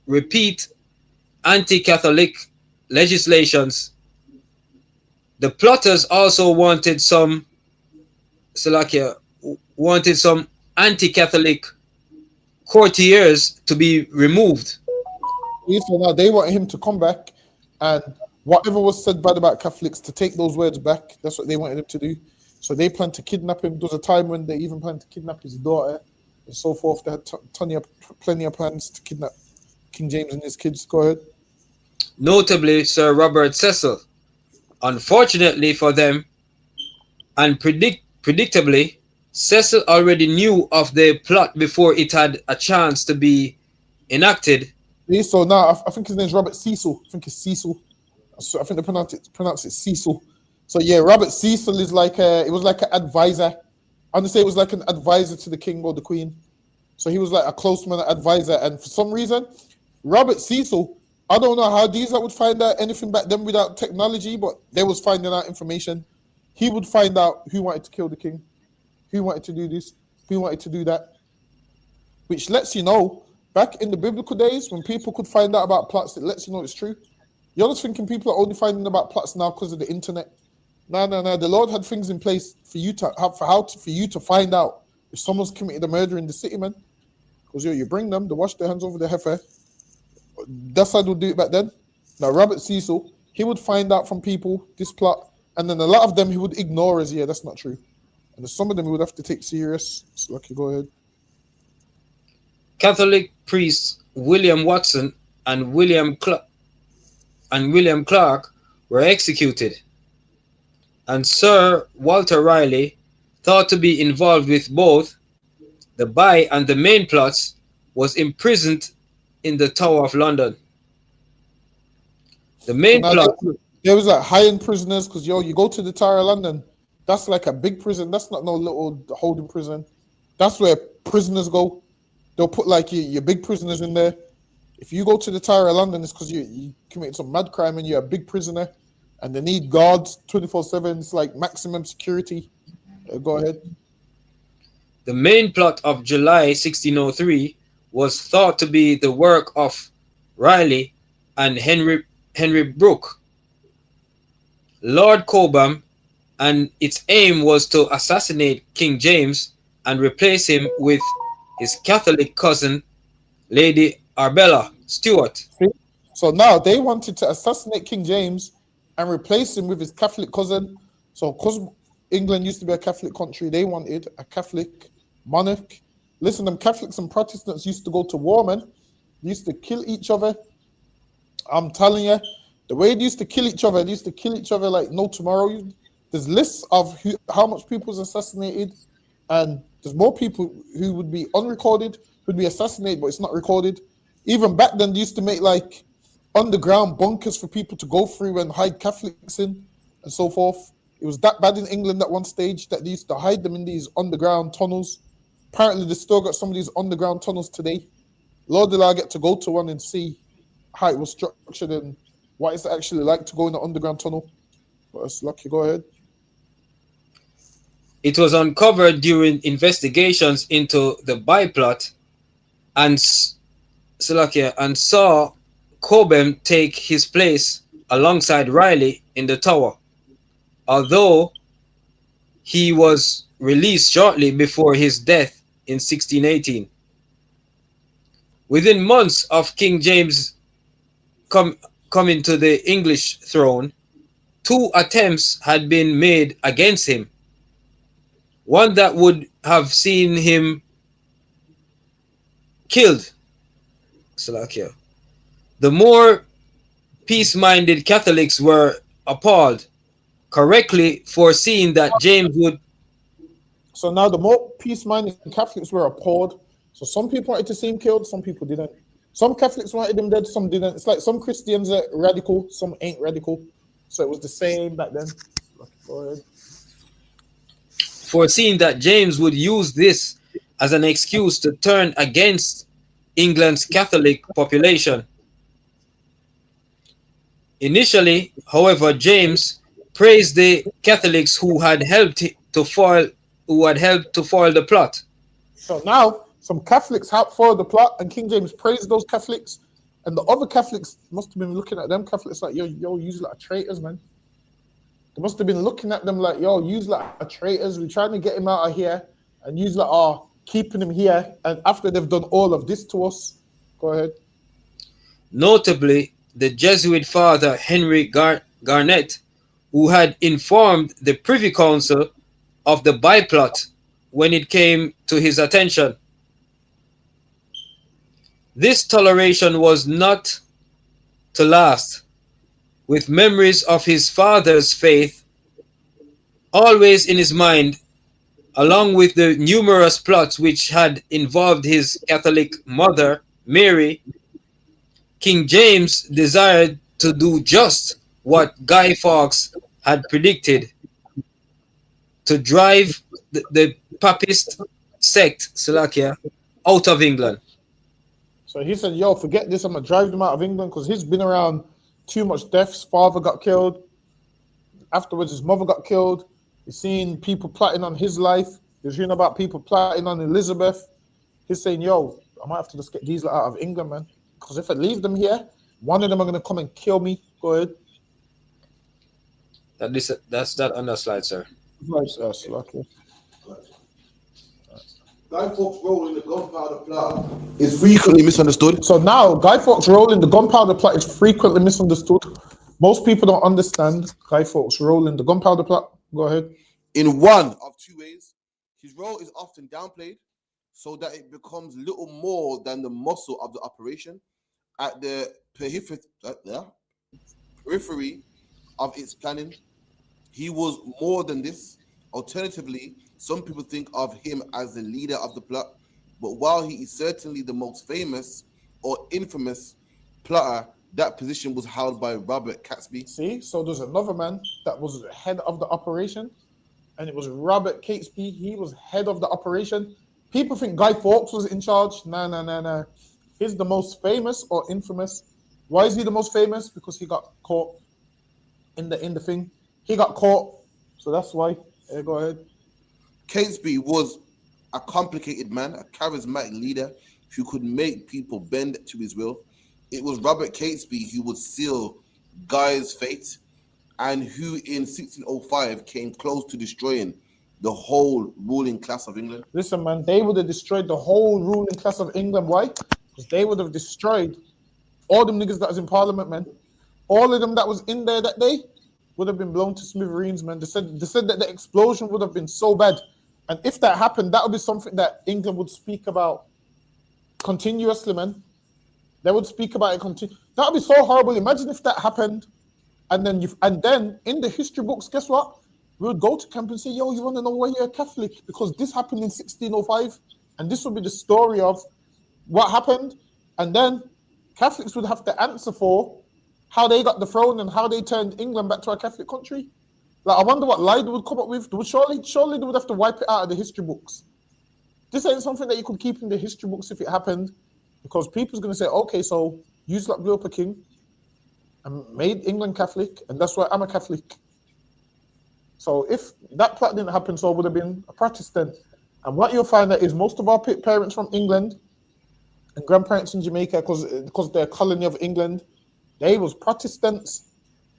repeat anti-Catholic legislations. The plotters also wanted some anti-Catholic courtiers to be removed. So now they wanted him to come back, and whatever was said bad about Catholics, to take those words back. That's what they wanted him to do. So they planned to kidnap him. There was a time when they even planned to kidnap his daughter and so forth. They had plenty of plans to kidnap King James and his kids. Go ahead. Notably, Sir Robert Cecil. Unfortunately for them, and predictably, Cecil already knew of the plot before it had a chance to be enacted. So now I think his name's Robert Cecil. I think it's Cecil. So I think they pronounce it Cecil. So yeah, Robert Cecil is like it was like an advisor I'm gonna say it was like an advisor to the king or the queen. So he was like a close man advisor. And for some reason, Robert Cecil, I don't know how these would find out anything back then without technology, but they was finding out information. He would find out who wanted to kill the king, who wanted to do this, who wanted to do that. Which lets you know, back in the biblical days, when people could find out about plots, it lets you know it's true. You're just thinking people are only finding about plots now because of the internet. No. The Lord had things in place for you to have, for you to find out if someone's committed a murder in the city, man. Because you bring them, they wash their hands over the heifer. That's how they would do it back then. Now, Robert Cecil, he would find out from people this plot, and then a lot of them he would ignore as, yeah, that's not true. And some of them he would have to take serious. So, okay, go ahead. Catholic priests William Watson and William Clark were executed, and Sir Walter Raleigh, thought to be involved with both the by and the main plots, was imprisoned in the Tower of London. The main plot. There was like high-end prisoners, because you go to the Tower of London, that's like a big prison. That's not no little holding prison. That's where prisoners go. They'll put like your big prisoners in there. If you go to the Tower of London, it's because you committed some mad crime and you're a big prisoner, and they need guards 24/7. It's like maximum security. Go ahead. The main plot of July 1603 was thought to be the work of Raleigh and Henry Brooke, Lord Cobham, and its aim was to assassinate King James and replace him with his Catholic cousin, Lady Arbella Stuart. So now they wanted to assassinate King James and replace him with his Catholic cousin. So because England used to be a Catholic country, they wanted a Catholic monarch. Listen, them Catholics and Protestants used to go to war, man. They used to kill each other. I'm telling you, the way they used to kill each other, like no tomorrow. There's lists of how much people was assassinated, and there's more people who would be unrecorded, who'd be assassinated, but it's not recorded. Even back then, they used to make like underground bunkers for people to go through and hide Catholics in, and so forth. It was that bad in England at one stage that they used to hide them in these underground tunnels. Apparently, they still got some of these underground tunnels today. Lord, did I get to go to one and see how it was structured and what it's actually like to go in an underground tunnel. But it's lucky. Go ahead. It was uncovered during investigations into the byplot, and saw Cobham take his place alongside Raleigh in the Tower, although he was released shortly before his death in 1618. Within months of King James coming to the English throne, 2 attempts had been made against him. One that would have seen him killed. The more peace-minded Catholics were appalled, correctly foreseeing that James would. So now the more peace-minded Catholics were appalled. So some people wanted to see him killed, some people didn't. Some Catholics wanted him dead, some didn't. It's like some Christians are radical, some ain't radical. So it was the same back then. Go ahead. Foreseeing that James would use this as an excuse to turn against England's Catholic population. Initially, however, James praised the Catholics who had helped to foil the plot. So now some Catholics helped foil the plot, and King James praised those Catholics, and the other Catholics must have been looking at them Catholics like, yo, you like traitors, man. They must have been looking at them like, yo, use like a traitors. We're trying to get him out of here, and use like, keeping him here. And after they've done all of this to us, go ahead. Notably, the Jesuit father Henry Garnet, who had informed the Privy Council of the byplot when it came to his attention. This toleration was not to last. With memories of his father's faith always in his mind, along with the numerous plots which had involved his Catholic mother, Mary, King James desired to do just what Guy Fawkes had predicted, to drive the papist sect, Slovakia, out of England. So he said, yo, forget this, I'm gonna drive them out of England because he's been around too much deaths. Father got killed. Afterwards, his mother got killed. He's seen people plotting on his life. He's hearing about people plotting on Elizabeth. He's saying, yo, I might have to just get these lot out of England, man. Because if I leave them here, one of them are gonna come and kill me. Go ahead. That's that on the slide, sir. Okay. Guy Fawkes' role in the gunpowder plot is frequently misunderstood. So now, Guy Fawkes' role in the gunpowder plot is frequently misunderstood. Most people don't understand Guy Fawkes' role in the gunpowder plot. Go ahead. In one of two ways, his role is often downplayed so that it becomes little more than the muscle of the operation at the periphery of its planning. He was more than this. Alternatively, some people think of him as the leader of the plot, but while he is certainly the most famous or infamous plotter, that position was held by Robert Catesby. See, so there's another man that was the head of the operation, and it was Robert Catesby. He was head of the operation. People think Guy Fawkes was in charge. No. He's the most famous or infamous. Why is he the most famous? Because he got caught in the thing. He got caught, so that's why. Go ahead. Catesby was a complicated man, a charismatic leader who could make people bend to his will. It was Robert Catesby who would seal Guy's fate and who in 1605 came close to destroying the whole ruling class of England. Listen, man, they would have destroyed the whole ruling class of England. Why? Because they would have destroyed all them niggas that was in Parliament, man. All of them that was in there that day would have been blown to smithereens, man. They said that the explosion would have been so bad. And if that happened, that would be something that England would speak about continuously, man. They would speak about it continuously. That would be so horrible. Imagine if that happened, and then in the history books, guess what? We would go to camp and say, yo, you want to know why you're a Catholic? Because this happened in 1605, and this would be the story of what happened. And then Catholics would have to answer for how they got the throne and how they turned England back to a Catholic country. Like, I wonder what lie they would come up with. Surely they would have to wipe it out of the history books. This ain't something that you could keep in the history books if it happened, because people's going to say, okay, so you blew up a king and made England Catholic, and that's why I'm a Catholic. So if that plot didn't happen, so it would have been a Protestant. And what you'll find out is most of our parents from England and grandparents in Jamaica, because they're a colony of England, they was Protestants.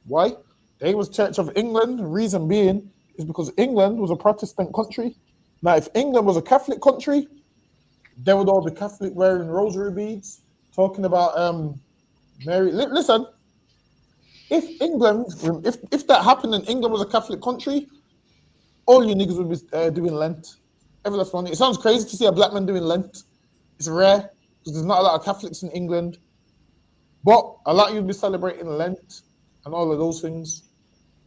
Why? They was Church of England. The reason being is because England was a Protestant country. Now, if England was a Catholic country, they would all be Catholic wearing rosary beads, talking about Mary. Listen, if that happened and England was a Catholic country, all you niggas would be doing Lent. Every last one. It sounds crazy to see a black man doing Lent. It's rare because there's not a lot of Catholics in England. But a lot of you would be celebrating Lent and all of those things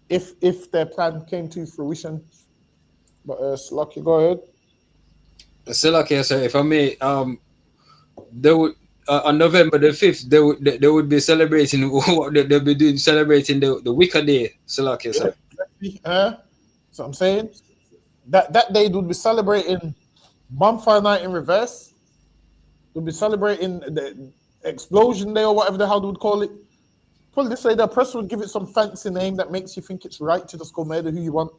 if their plan came to fruition. But Slocky, go ahead. Slocky, sir, if I may, they would on November the 5th, they would be celebrating what they'll be doing, celebrating the Wicker Day, Slocky, sir. So I'm saying that day they would be celebrating Bonfire Night in reverse. They'll be celebrating the Explosion Day or whatever the hell they would call it. Put it this way, the press would give it some fancy name that makes you think it's right to just go murder who you want.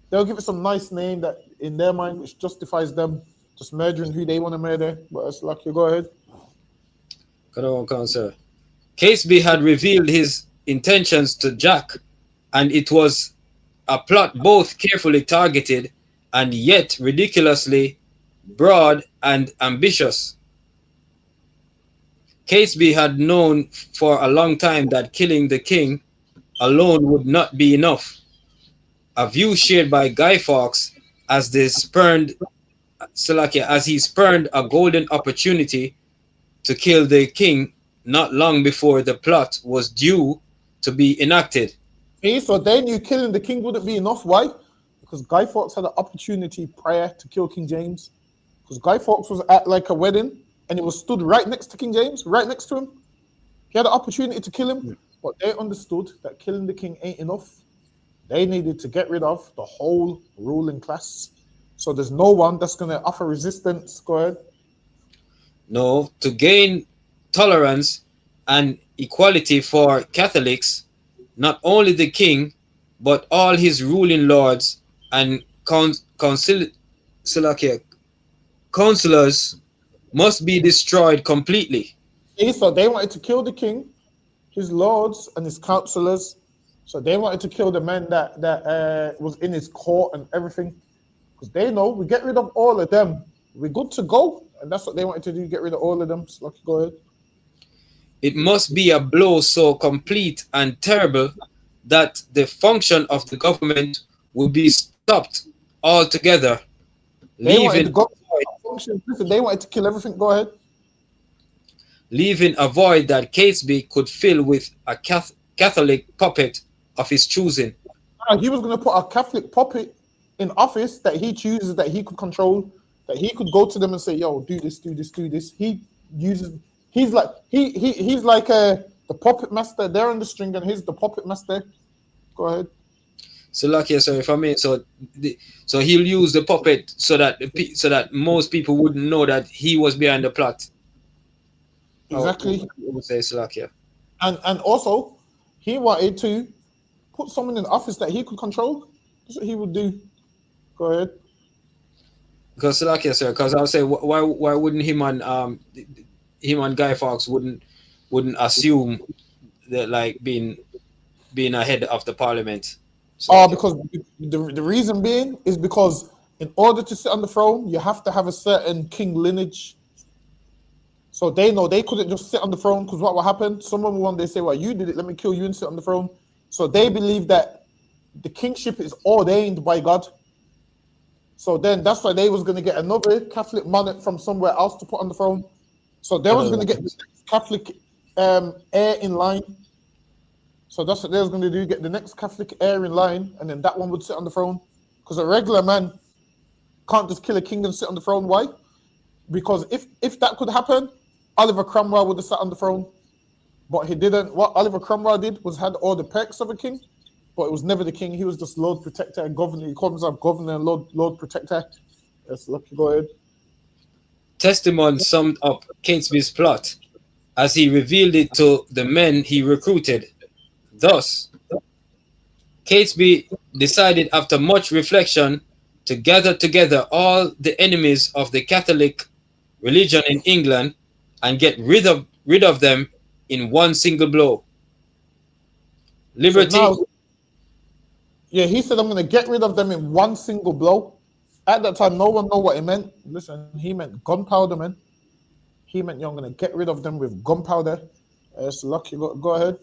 They'll give it some nice name that, in their mind, which justifies them just murdering who they want to murder. But it's like, you go ahead. Come on, sir. Catesby had revealed his intentions to Jack, and it was a plot both carefully targeted and yet ridiculously broad and ambitious. Catesby had known for a long time that killing the king alone would not be enough, a view shared by Guy Fawkes as he spurned a golden opportunity to kill the king not long before the plot was due to be enacted. Okay, so they knew killing the king wouldn't be enough. Why? Because Guy Fawkes had an opportunity prior to kill King James. Because Guy Fawkes was at like a wedding and it was stood right next to King James, right next to him. He had an opportunity to kill him, but they understood that killing the king ain't enough. They needed to get rid of the whole ruling class. So there's no one that's going to offer resistance. Go ahead. No, to gain tolerance and equality for Catholics, not only the king, but all his ruling lords and counselors must be destroyed completely. See, so they wanted to kill the king, his lords, and his counselors. So they wanted to kill the men that was in his court and everything. Because they know we get rid of all of them, we're good to go. And that's what they wanted to do, get rid of all of them. So, Lucky, go ahead. It must be a blow so complete and terrible that the function of the government would be stopped altogether, They leaving wanted to kill everything. Go ahead. Leaving a void that Catesby could fill with a Catholic puppet of his choosing. He was going to put a Catholic puppet in office that he chooses, that he could control, that he could go to them and say, "Yo, do this, do this, do this." He's like the puppet master. They're on the string, and he's the puppet master. Go ahead. So, lucky, sorry if I mean so. So he'll use the puppet so that most people wouldn't know that he was behind the plot. Exactly. Would say Slovakia. And also, he wanted to put someone in office that he could control. That's what he would do. Go ahead. Because Slovakia, sir. Because I'll say, why wouldn't him and Guy Fawkes wouldn't assume that like being ahead of the parliament? Because the reason being is because in order to sit on the throne, you have to have a certain king lineage. So they know they couldn't just sit on the throne, because what will happen? Someone will one day say, "Well, you did it. Let me kill you and sit on the throne." So they believe that the kingship is ordained by God. So then that's why they was going to get another Catholic monarch from somewhere else to put on the throne. So they was going to get the Catholic heir in line. So that's what they was going to do, get the next Catholic heir in line, and then that one would sit on the throne. Because a regular man can't just kill a king and sit on the throne. Why? Because if that could happen, Oliver Cromwell would have sat on the throne. But he didn't. What Oliver Cromwell did was had all the perks of a king, but it was never the king. He was just Lord Protector and Governor. He called himself Governor and Lord Protector. Yes, Lucky, go ahead. Testimony summed up Catesby's plot as he revealed it to the men he recruited. Thus, Catesby decided after much reflection to gather together all the enemies of the Catholic religion in England and get rid of them in one single blow. Liberty. So now, yeah, he said, "I'm going to get rid of them in one single blow." At that time, no one knew what he meant. Listen, he meant gunpowder, man. He meant, "You're going to get rid of them with gunpowder." So Lucky, go ahead.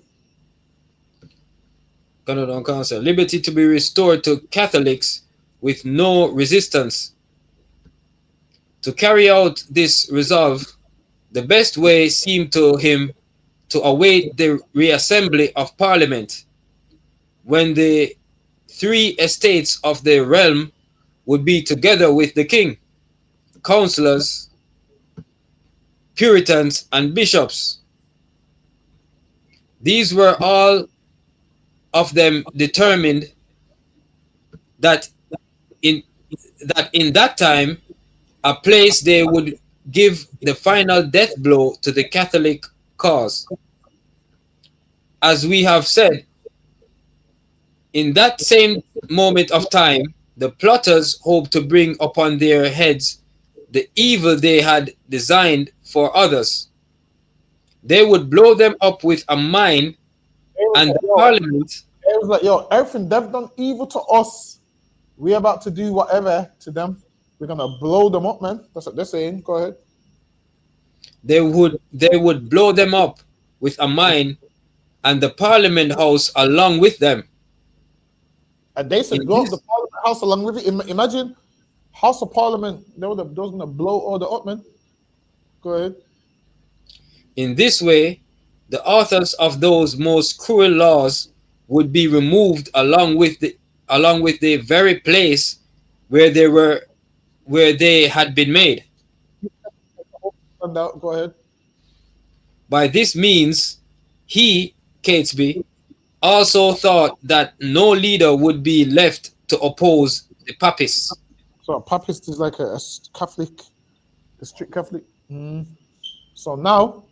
Liberty to be restored to Catholics with no resistance. To carry out this resolve, the best way seemed to him to await the reassembly of Parliament, when the three estates of the realm would be together with the king, councillors, Puritans, and bishops. These were all of them determined that in that time a place they would give the final death blow to the Catholic cause. As we have said, in that same moment of time, the plotters hoped to bring upon their heads the evil they had designed for others. They would blow them up with a mine, and the parliament. It was like, "Yo, everything they've done evil to us, we're about to do whatever to them. We're gonna blow them up, man." That's what they're saying. Go ahead. They would blow them up with a mine, and the Parliament House along with them. And they said, "Blow up the Parliament House along with it." Imagine House of Parliament. They was gonna blow all the up, man. Go ahead. In this way, the authors of those most cruel laws would be removed along with the very place where they had been made. Go ahead. By this means, he, Catesby, also thought that no leader would be left to oppose the papists. So a papist is like a Catholic, a strict Catholic. So now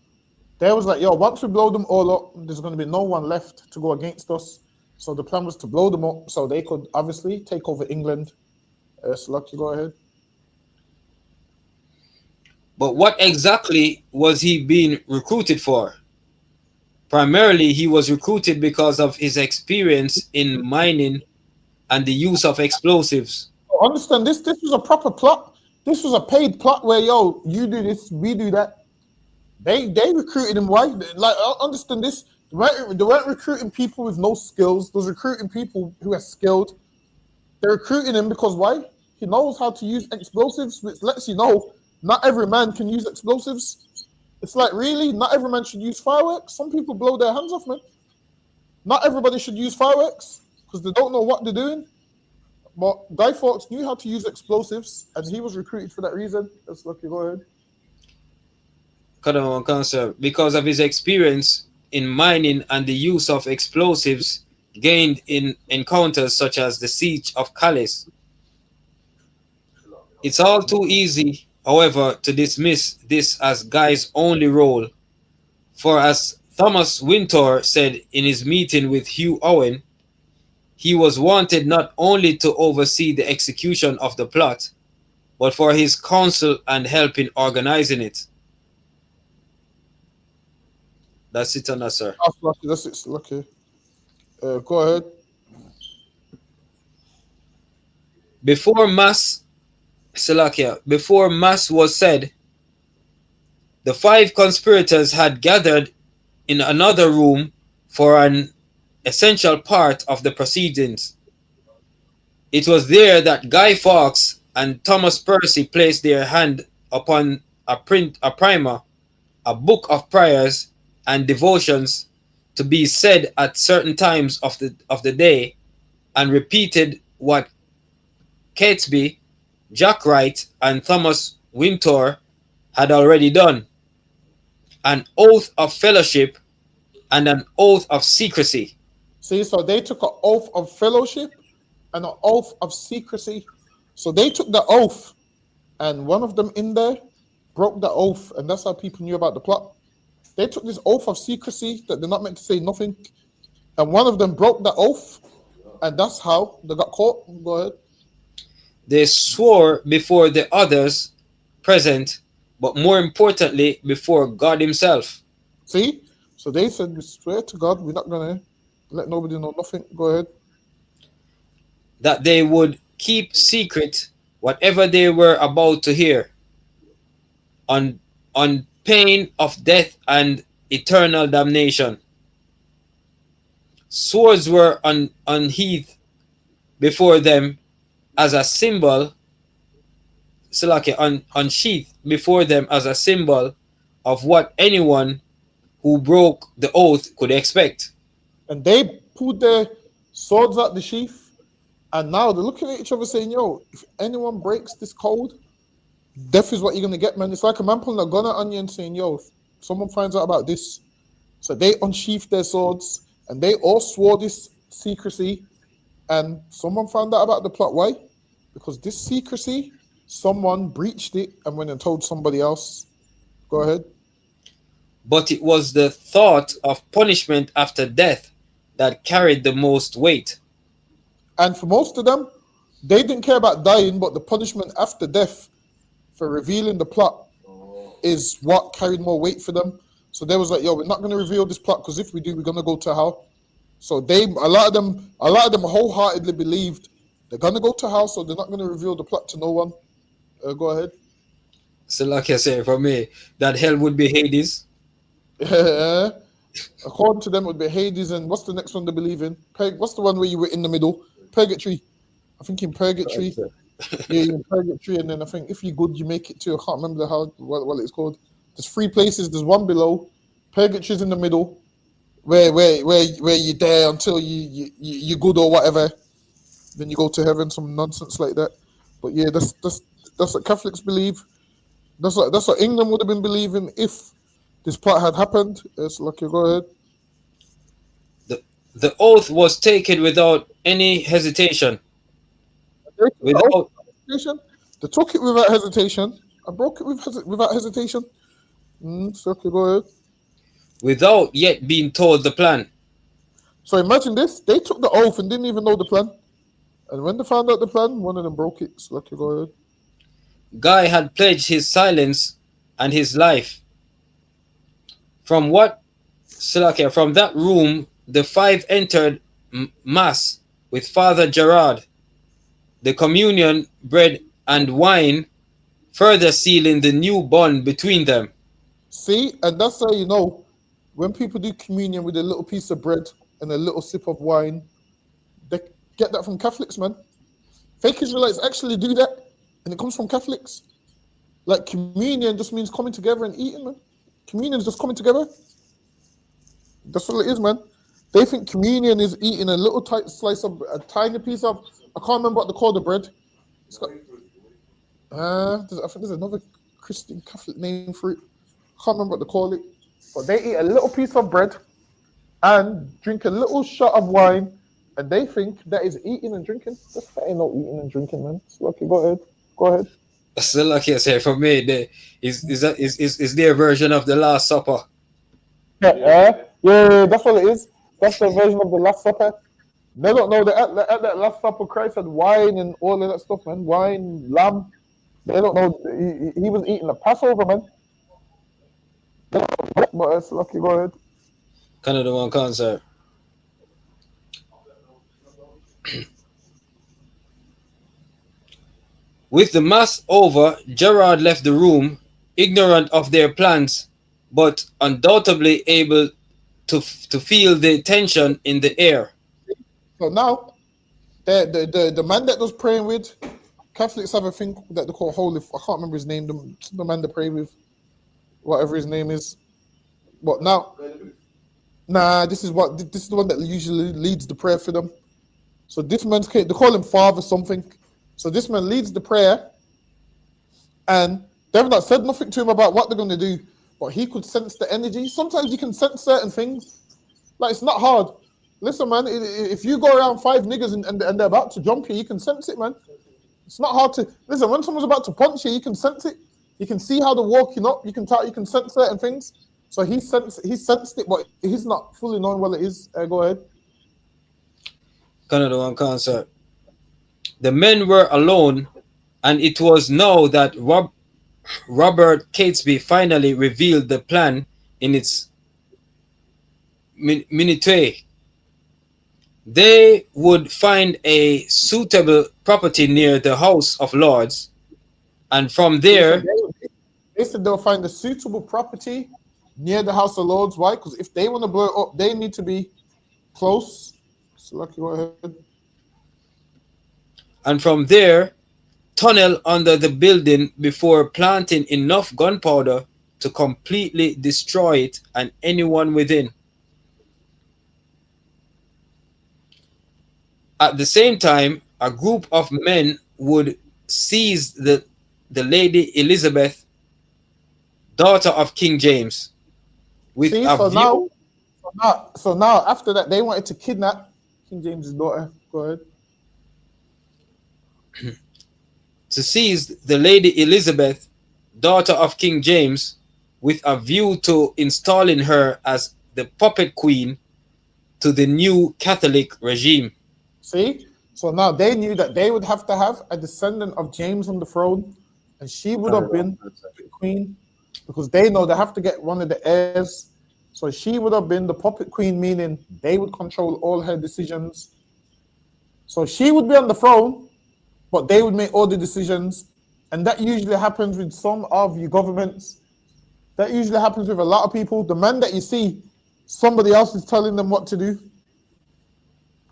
they was like, yo, once we blow them all up, there's going to be no one left to go against us. So the plan was to blow them up so they could obviously take over England. So Lucky, go ahead. But what exactly was he being recruited for? Primarily, he was recruited because of his experience in mining and the use of explosives. Understand this? This was a proper plot. This was a paid plot where, yo, you do this, we do that. They recruited him. Why? Like, understand this? They weren't recruiting people with no skills. They was recruiting people who are skilled. They're recruiting him because why? He knows how to use explosives, which lets you know not every man can use explosives. It's like, really? Not every man should use fireworks? Some people blow their hands off, man. Not everybody should use fireworks because they don't know what they're doing. But Guy Fawkes knew how to use explosives, and he was recruited for that reason. That's Lucky, go ahead. Because of his experience in mining and the use of explosives gained in encounters such as the Siege of Calais. It's all too easy, however, to dismiss this as Guy's only role. For as Thomas Wintour said in his meeting with Hugh Owen, he was wanted not only to oversee the execution of the plot, but for his counsel and help in organizing it. That's it on that, sir. That's it, Lucky. Go ahead. Before mass was said, the 5 conspirators had gathered in another room for an essential part of the proceedings. It was there that Guy Fawkes and Thomas Percy placed their hand upon a primer, a book of prayers and devotions to be said at certain times of the day, and repeated what Catesby, Jack Wright, and Thomas Wintour had already done: an oath of fellowship and an oath of secrecy. See, so they took an oath of fellowship and an oath of secrecy. So they took the oath, and one of them in there broke the oath, and that's how people knew about the plot. They took this oath of secrecy that they're not meant to say nothing, and one of them broke the oath, and that's how they got caught. Go ahead. They swore before the others present, but more importantly, before God himself. See? So they said, we swear to God, we're not going to let nobody know nothing. Go ahead. That they would keep secret whatever they were about to hear, on pain of death and eternal damnation. Swords were unsheathed before them as a symbol, unsheathed before them as a symbol of what anyone who broke the oath could expect. And they pulled their swords out the sheath, and now they're looking at each other saying, yo, if anyone breaks this code, death is what you're going to get, man. It's like a man pulling a gun on you and saying, yo, if someone finds out about this. So they unsheathed their swords, and they all swore this secrecy, and someone found out about the plot. Why? Because this secrecy, someone breached it and went and told somebody else. Go ahead. But it was the thought of punishment after death that carried the most weight. And for most of them, they didn't care about dying, but the punishment after death for revealing the plot is what carried more weight for them. So they was like, yo, we're not going to reveal this plot, because if we do, we're going to go to hell. So a lot of them wholeheartedly believed they're going to go to hell, so they're not going to reveal the plot to no one. Go ahead. So like I say, for me, that hell would be Hades. According to them, it would be Hades, and what's the next one they believe in? What's the one where you were in the middle? Purgatory. I think in Purgatory. Yeah, you're in Purgatory, and then I think if you're good, you make it to, I can't remember what it's called. There's 3 places. There's one below. Purgatory's in the middle, where you're there until you're good or whatever. Then you go to heaven, some nonsense like that. But yeah, that's what Catholics believe. That's what England would have been believing if this plot had happened. It's like, you go ahead. The oath was taken without any hesitation. They took it without hesitation. I broke it without hesitation. So okay, go ahead. without yet being told the plan. So imagine this: they took the oath and didn't even know the plan. And when they found out the plan, one of them broke it. So okay, go ahead. Guy had pledged his silence and his life. From that room, the five entered mass with Father Gerard, the communion, bread, and wine, further sealing the new bond between them. See, and that's how you know when people do communion with a little piece of bread and a little sip of wine, they get that from Catholics, man. Fake Israelites actually do that, and it comes from Catholics. Like communion just means coming together and eating, man. Communion is just coming together. That's what it is, man. They think communion is eating a little tight slice of a tiny piece of. I can't remember what they call the bread. It's got. I think there's another Christian Catholic name for it. I can't remember what they call it. But they eat a little piece of bread and drink a little shot of wine, and they think that is eating and drinking. That ain't no eating and drinking, man. So, okay, go ahead. Go ahead. So like I say, for me, is their version of the Last Supper. Yeah, that's what it is. That's the version of the Last Supper. They don't know that at that Last Supper, Christ had wine and all of that stuff, man. Wine, lamb. They don't know he was eating the Passover, man. But it's lucky. Go ahead. Canada one concert. With the mass over, Gerard left the room, ignorant of their plans, but undoubtedly able to feel the tension in the air. So now, the man that was praying with, Catholics have a thing that they call holy. I can't remember his name. The man they pray with, whatever his name is. But now, this is the one that usually leads the prayer for them. So this man's they call him Father something. So this man leads the prayer, and they've not said nothing to him about what they're going to do, but he could sense the energy. Sometimes you can sense certain things. Like, it's not hard. Listen, man, if you go around five niggas and they're about to jump you can sense it, man. It's not hard to... Listen, when someone's about to punch you can sense it. You can see how they're walking up. You can sense certain things. So he sensed it, but he's not fully knowing what it is. Go ahead. Canada one concert. The men were alone, and it was now that Robert Catesby finally revealed the plan in its minutiae. They would find a suitable property near the House of Lords, and from there... They said they'll find a suitable property near the House of Lords. Why? Because if they want to blow it up, they need to be close. So, lucky, go ahead. And from there, tunnel under the building before planting enough gunpowder to completely destroy it and anyone within. At the same time, a group of men would seize the Lady Elizabeth, daughter of King James, with See, a view... So now, after that, they wanted to kidnap King James's daughter. Go ahead. To seize the Lady Elizabeth, daughter of King James, with a view to installing her as the puppet queen to the new Catholic regime. See? So now they knew that they would have to have a descendant of James on the throne, and she would have been the queen, because they know they have to get one of the heirs. So she would have been the puppet queen, meaning they would control all her decisions. So she would be on the throne, but they would make all the decisions. And that usually happens with some of your governments. That usually happens with a lot of people. The man that you see, somebody else is telling them what to do.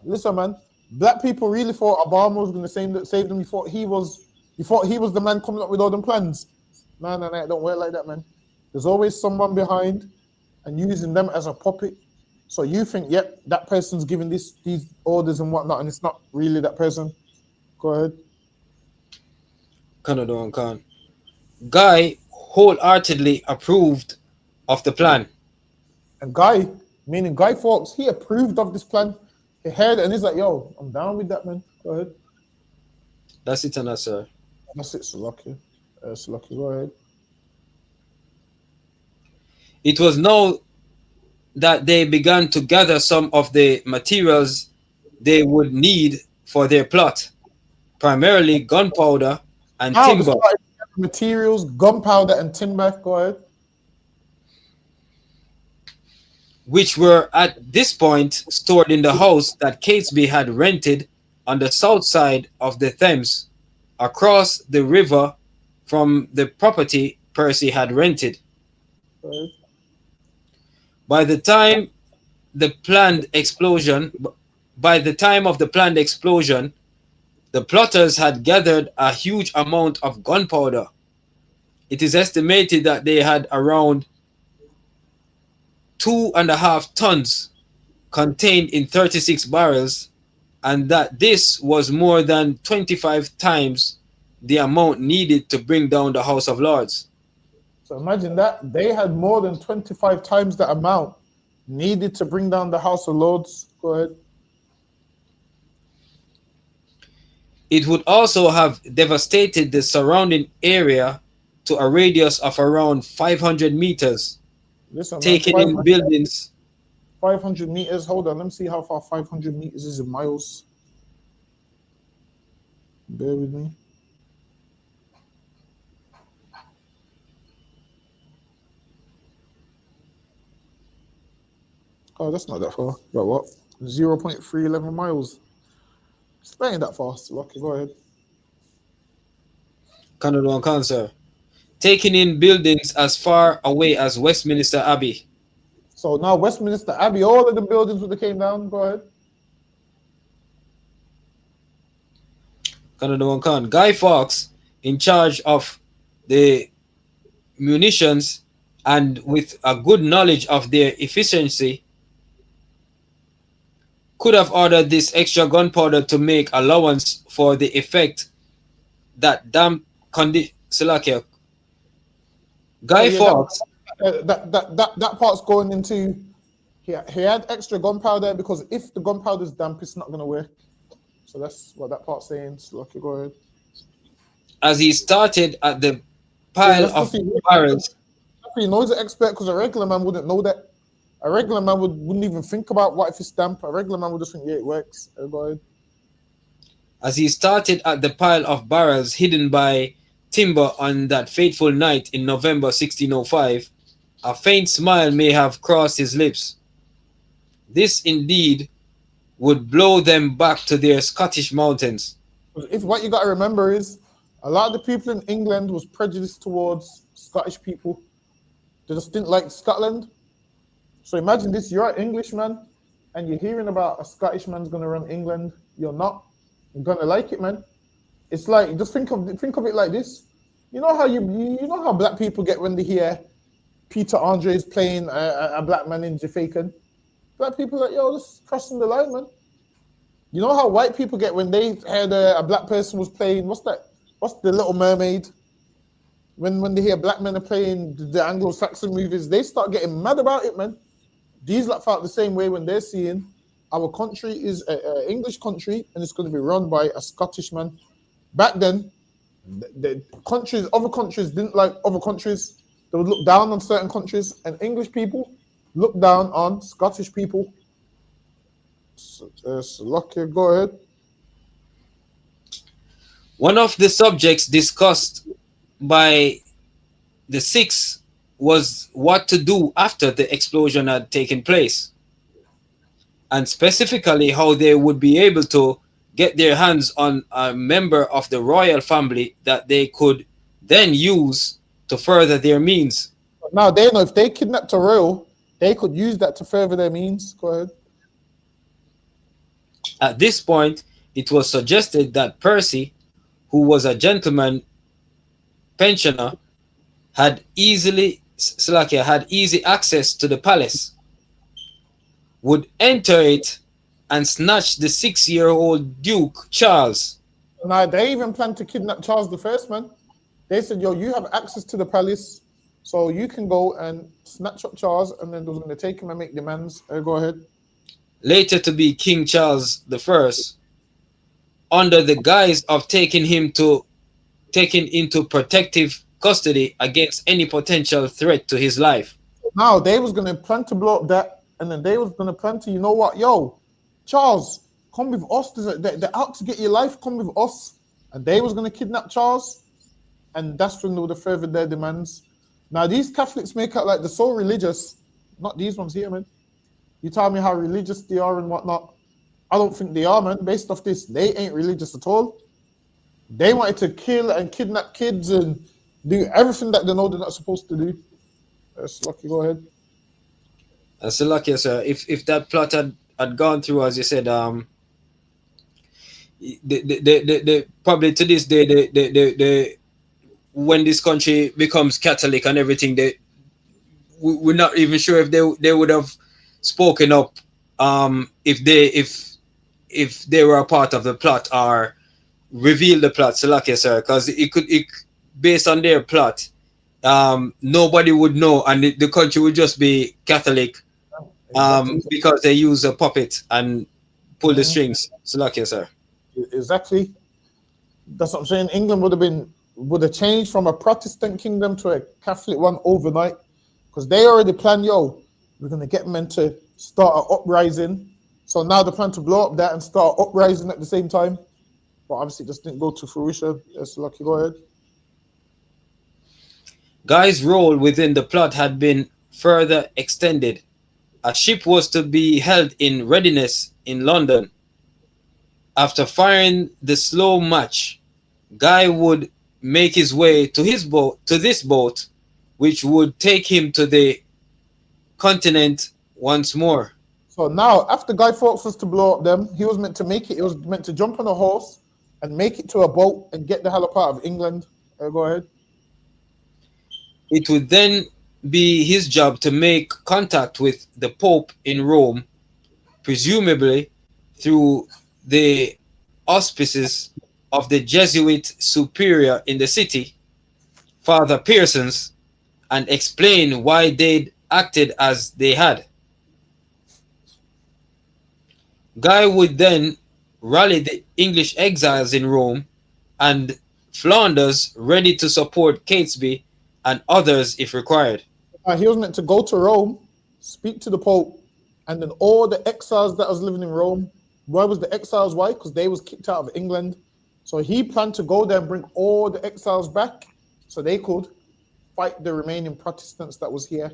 Listen, man, black people really thought Obama was going to save them. You thought he was the man coming up with all them plans. No, it don't work like that, man. There's always someone behind and using them as a puppet. So you think, yep, that person's giving these orders and whatnot, and it's not really that person. Go ahead. Canada and Khan. Guy wholeheartedly approved of the plan. And Guy, meaning Guy Fawkes, he approved of this plan. He heard it and he's like, yo, I'm down with that, man. Go ahead. That's it, sir. That's it, Salaki. Salaki, go ahead. It was now that they began to gather some of the materials they would need for their plot, primarily gunpowder and Now the timber, started materials, gunpowder, and timber. Go ahead. which were at this point stored in the house that Catesby had rented on the south side of the Thames, across the river from the property Percy had rented. Go ahead. By the time the planned explosion, by the time of the planned explosion, the plotters had gathered a huge amount of gunpowder. It is estimated that they had around 2.5 tons contained in 36 barrels, and that this was more than 25 times the amount needed to bring down the House of Lords. So imagine that they had more than 25 times the amount needed to bring down the House of Lords. Go ahead. It would also have devastated the surrounding area to a radius of around 500 meters, Listen, man, taking in buildings. 500 meters. Hold on, let me see how far 500 meters is in miles. Bear with me. Oh, that's not that far. About what? 0.311 miles. It's not that fast. Lucky, go ahead. Canada and Cancer, taking in buildings as far away as Westminster Abbey. So now Westminster Abbey, all of the buildings would have came down. Go ahead. Canada and Can. Guy Fawkes, in charge of the munitions and with a good knowledge of their efficiency, could have ordered this extra gunpowder to make allowance for the effect that damp condition. Guy Fawkes. That part's going into. He had extra gunpowder because if the gunpowder's damp, it's not going to work. So that's what that part's saying. So, okay, go ahead. As he started at the pile of barrels. He knows an expert because a regular man wouldn't know that. A regular man wouldn't even think about what if it's damp. A regular man would just think, yeah, it works. Go ahead. As he started at the pile of barrels hidden by timber on that fateful night in November 1605, a faint smile may have crossed his lips. This indeed would blow them back to their Scottish mountains. If what you got to remember is, a lot of the people in England was prejudiced towards Scottish people. They just didn't like Scotland. So imagine this, you're an Englishman and you're hearing about a Scottish man's going to run England. You're not. You're going to like it, man. It's like, just think of it like this. You know how black people get when they hear Peter Andre is playing a black man in Jamaican? Black people are like, yo, this is crossing the line, man. You know how white people get when they heard a black person was playing, what's the Little Mermaid? When they hear black men are playing the Anglo-Saxon movies, they start getting mad about it, man. These lot felt the same way when they're seeing our country is an English country and it's going to be run by a Scottish man. Back then, other countries didn't like other countries. They would look down on certain countries, and English people look down on Scottish people. So, Lucky, go ahead. One of the subjects discussed by the six was what to do after the explosion had taken place, and specifically how they would be able to get their hands on a member of the royal family that they could then use to further their means. Now they know if they kidnapped a royal, they could use that to further their means. Go ahead. At this point, it was suggested that Percy, who was a gentleman pensioner, had easy access to the palace, would enter it and snatch the 6-year-old Duke Charles. Now they even planned to kidnap Charles I, man. They said, yo, you have access to the palace, so you can go and snatch up Charles, and then they was going to take him and make demands. Go ahead. Later to be King Charles I, under the guise of taking taken into protective custody against any potential threat to his life. Now they was gonna plan to blow up that, and then they was gonna plan to, you know what, yo, Charles, come with us. They're out to get your life. Come with us. And they was gonna kidnap Charles, and that's when they would have furthered their demands. Now these Catholics make out like they're so religious. Not these ones here, man. You tell me how religious they are and whatnot. I don't think they are, man. Based off this, they ain't religious at all. They wanted to kill and kidnap kids and do everything that they know they're not supposed to do. That's lucky. Go ahead. That's lucky, sir. If that plot had gone through, as you said, the probably to this day, the when this country becomes Catholic and everything, we're not even sure if they would have spoken up if they were a part of the plot or reveal the plot. So lucky, sir, because it based on their plot, nobody would know, and the country would just be Catholic, because they use a puppet and pull the strings. So lucky, sir. Exactly. That's what I'm saying. England would have changed from a Protestant kingdom to a Catholic one overnight, because they already planned, yo, we're gonna get men to start an uprising. So now they plan to blow up that and start uprising at the same time. But obviously it just didn't go to fruition. Yes, lucky, go ahead. Guy's role within the plot had been further extended. A ship was to be held in readiness in London. After firing the slow match, Guy would make his way to this boat, which would take him to the continent once more. So now, after Guy Fawkes was to blow up them, he was meant to make it. He was meant to jump on a horse and make it to a boat and get the hell up out of England. Go ahead. It would then be his job to make contact with the Pope in Rome, presumably through the auspices of the Jesuit superior in the city, Father Pearsons, and explain why they'd acted as they had. Guy would then rally the English exiles in Rome and Flanders ready to support Catesby and others if required. He was meant to go to Rome, speak to the Pope, and then all the exiles that was living in Rome. Why was the exiles? Why? Because they was kicked out of England. So he planned to go there and bring all the exiles back so they could fight the remaining Protestants that was here.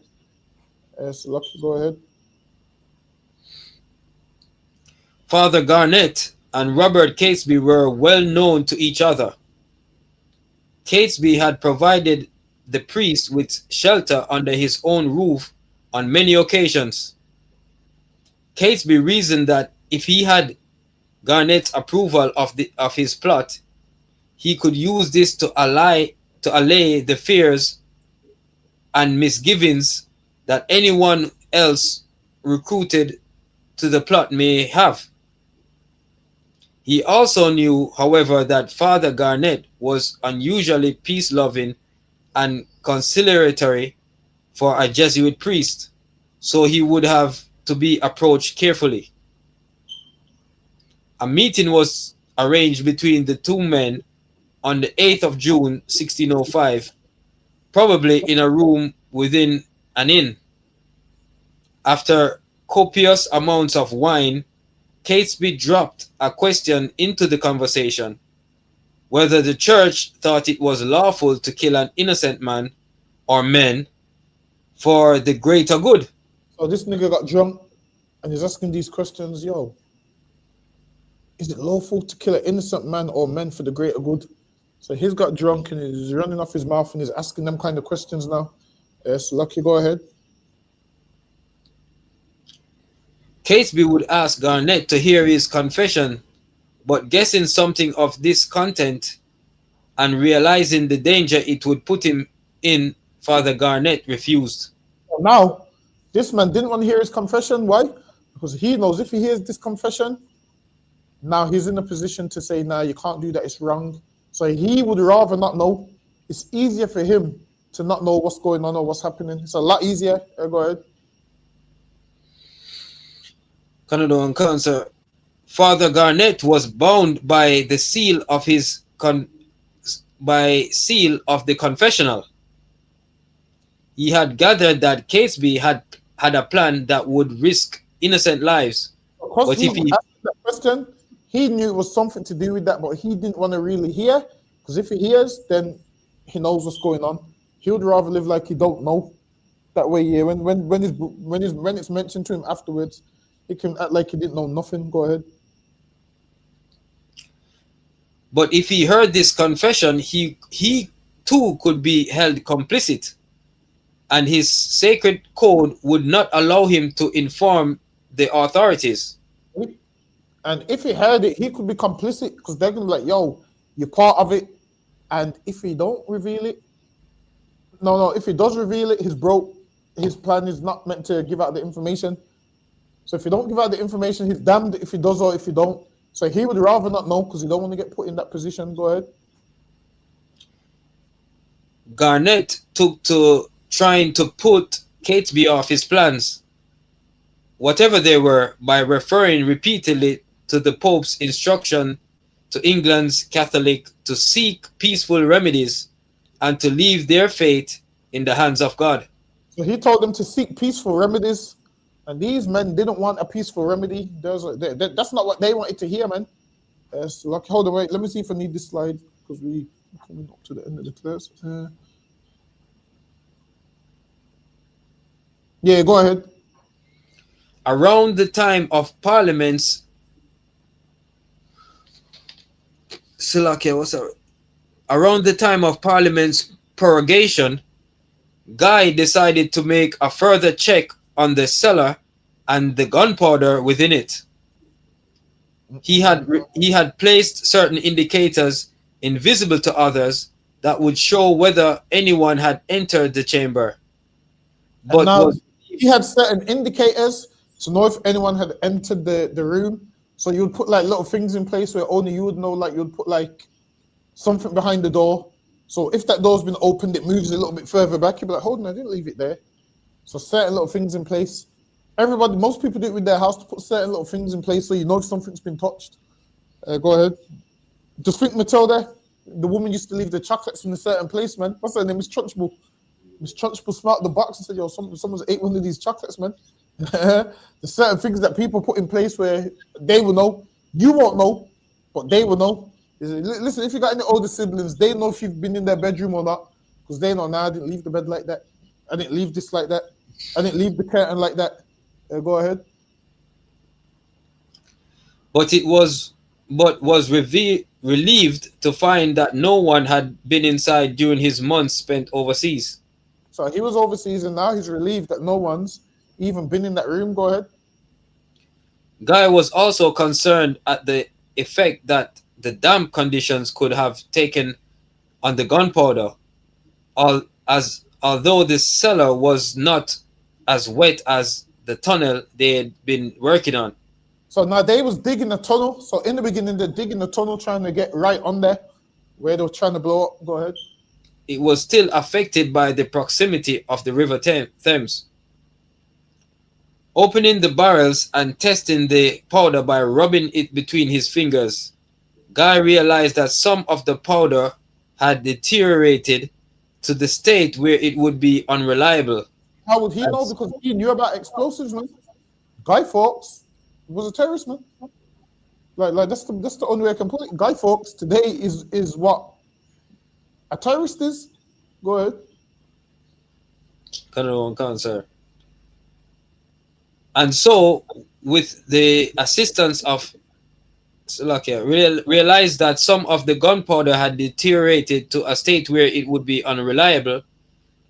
So lucky, go ahead. Father Garnet and Robert Catesby were well known to each other. Catesby had provided the priest with shelter under his own roof on many occasions. Catesby reasoned that if he had Garnet's approval of his plot, he could use this to allay the fears and misgivings that anyone else recruited to the plot may have. He also knew, however, that Father Garnet was unusually peace-loving and conciliatory for a Jesuit priest, so he would have to be approached carefully. A meeting was arranged between the two men on the 8th of June, 1605, probably in a room within an inn. After copious amounts of wine, Catesby dropped a question into the conversation: whether the church thought it was lawful to kill an innocent man or men for the greater good. So this nigga got drunk and he's asking these questions, yo, is it lawful to kill an innocent man or men for the greater good? So he's got drunk and he's running off his mouth and he's asking them kind of questions now. Yes, Lucky, go ahead. Catesby would ask Garnet to hear his confession, but guessing something of this content and realizing the danger it would put him in, Father Garnet refused. Now, this man didn't want to hear his confession. Why? Because he knows if he hears this confession, now he's in a position to say, nah, you can't do that, it's wrong. So he would rather not know. It's easier for him to not know what's going on or what's happening. It's a lot easier. Go ahead. Canada and Cancer. Father Garnet was bound by the seal of his by seal of the confessional. He had gathered that Catesby had a plan that would risk innocent lives. Because But he if he asked that question, he knew it was something to do with that, but he didn't want to really hear. Because if he hears, then he knows what's going on. He would rather live like he don't know. That way, yeah. When it's mentioned to him afterwards, he can act like he didn't know nothing. Go ahead. But if he heard this confession, he too could be held complicit, and his sacred code would not allow him to inform the authorities. And if he heard it, he could be complicit because they're gonna be like, "Yo, you're part of it." And if he don't reveal it, no, if he does reveal it, he's broke. His plan is not meant to give out the information. So if you don't give out the information, he's damned if he does or if he don't. So he would rather not know because he don't want to get put in that position. Go ahead. Garnett took to trying to put Catesby off his plans, whatever they were, by referring repeatedly to the Pope's instruction to England's Catholic to seek peaceful remedies and to leave their fate in the hands of God. So he told them to seek peaceful remedies, and these men didn't want a peaceful remedy. That's not what they wanted to hear, man. So like, hold on, wait. Let me see if I need this slide because we're coming up to the end of the class. Yeah, go ahead. Around the time of Parliament's Around the time of Parliament's prorogation, Guy decided to make a further check on the cellar and the gunpowder within it. He had placed certain indicators invisible to others that would show whether anyone had entered the chamber. But now, he had certain indicators to know if anyone had entered the room. So you would put like little things in place where only you would know, like you'd put like something behind the door. So if that door's been opened, it moves a little bit further back. You'd be like, hold on, I didn't leave it there. So certain little things in place. Most people do it with their house to put certain little things in place so you know if something's been touched. Go ahead. Just think Matilda, the woman used to leave the chocolates in a certain place, man. What's her name? Miss Trunchbull. Miss Trunchbull smelt the box and said, yo, someone's ate one of these chocolates, man. There's certain things that people put in place where they will know. You won't know, but they will know. Listen, if you got any older siblings, they know if you've been in their bedroom or not, because they know, I didn't leave the bed like that. I didn't leave this like that. I didn't leave the curtain like that. Go ahead. But was relieved to find that no one had been inside during his months spent overseas. So he was overseas and now he's relieved that no one's even been in that room. Go ahead. Guy was also concerned at the effect that the damp conditions could have taken on the gunpowder, although the cellar was not as wet as the tunnel they had been working on. So now they was digging a tunnel. So in the beginning, they're digging the tunnel, trying to get right on there where they were trying to blow up. Go ahead. It was still affected by the proximity of the River Thames. Opening the barrels and testing the powder by rubbing it between his fingers, Guy realized that some of the powder had deteriorated to the state where it would be unreliable. How would he know? Because he knew about explosives, man. Guy Fawkes was a terrorist, man. Like that's the only way I can put it. Guy Fawkes today is what a terrorist is. Go ahead. Sir. And so, with the assistance of Slovakia, realized that some of the gunpowder had deteriorated to a state where it would be unreliable.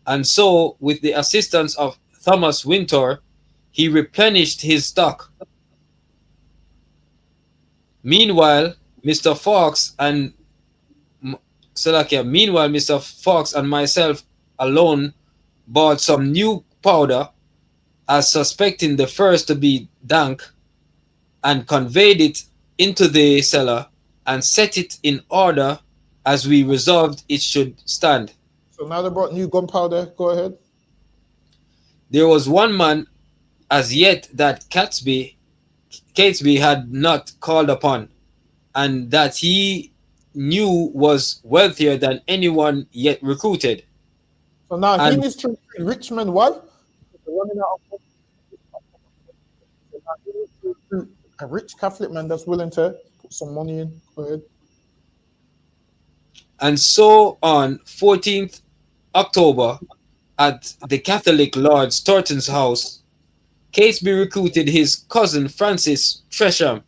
And so, with the assistance of Thomas Winter, he replenished his stock. Meanwhile, Mr. Fawkes and myself alone bought some new powder, as suspecting the first to be dank, and conveyed it into the cellar and set it in order as we resolved it should stand. So now they brought new gunpowder. Go ahead. There was one man as yet that Catesby had not called upon, and that he knew was wealthier than anyone yet recruited. So now he And needs to recruit rich men. Why? Because they're running out of money. So now he needs to recruit a rich Catholic man that's willing to put some money in. Go ahead. And so on 14th October, at the Catholic Lord Storton's house, Catesby recruited his cousin Francis Tresham.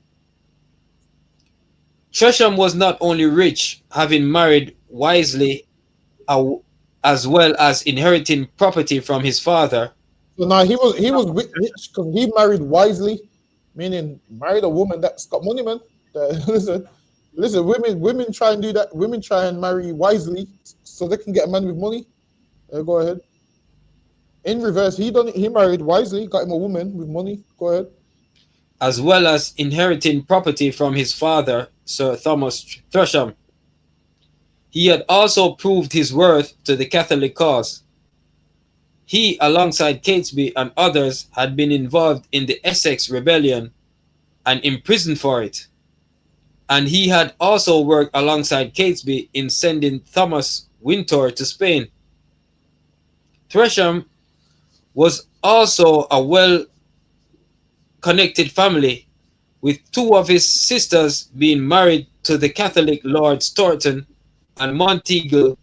Tresham was not only rich, having married wisely, as well as inheriting property from his father. So now he was rich because he married wisely, meaning married a woman that's got money, man. Listen, women try and do that. Women try and marry wisely so they can get a man with money. Go ahead. In reverse, he married wisely, got him a woman with money. Go ahead. As well as inheriting property from his father, Sir Thomas Tresham. He had also proved his worth to the Catholic cause. He, alongside Catesby and others, had been involved in the Essex Rebellion and imprisoned for it. And he had also worked alongside Catesby in sending Thomas Wintour to Spain. Tresham was also a well-connected family, with two of his sisters being married to the Catholic Lord Storton and Monteagle,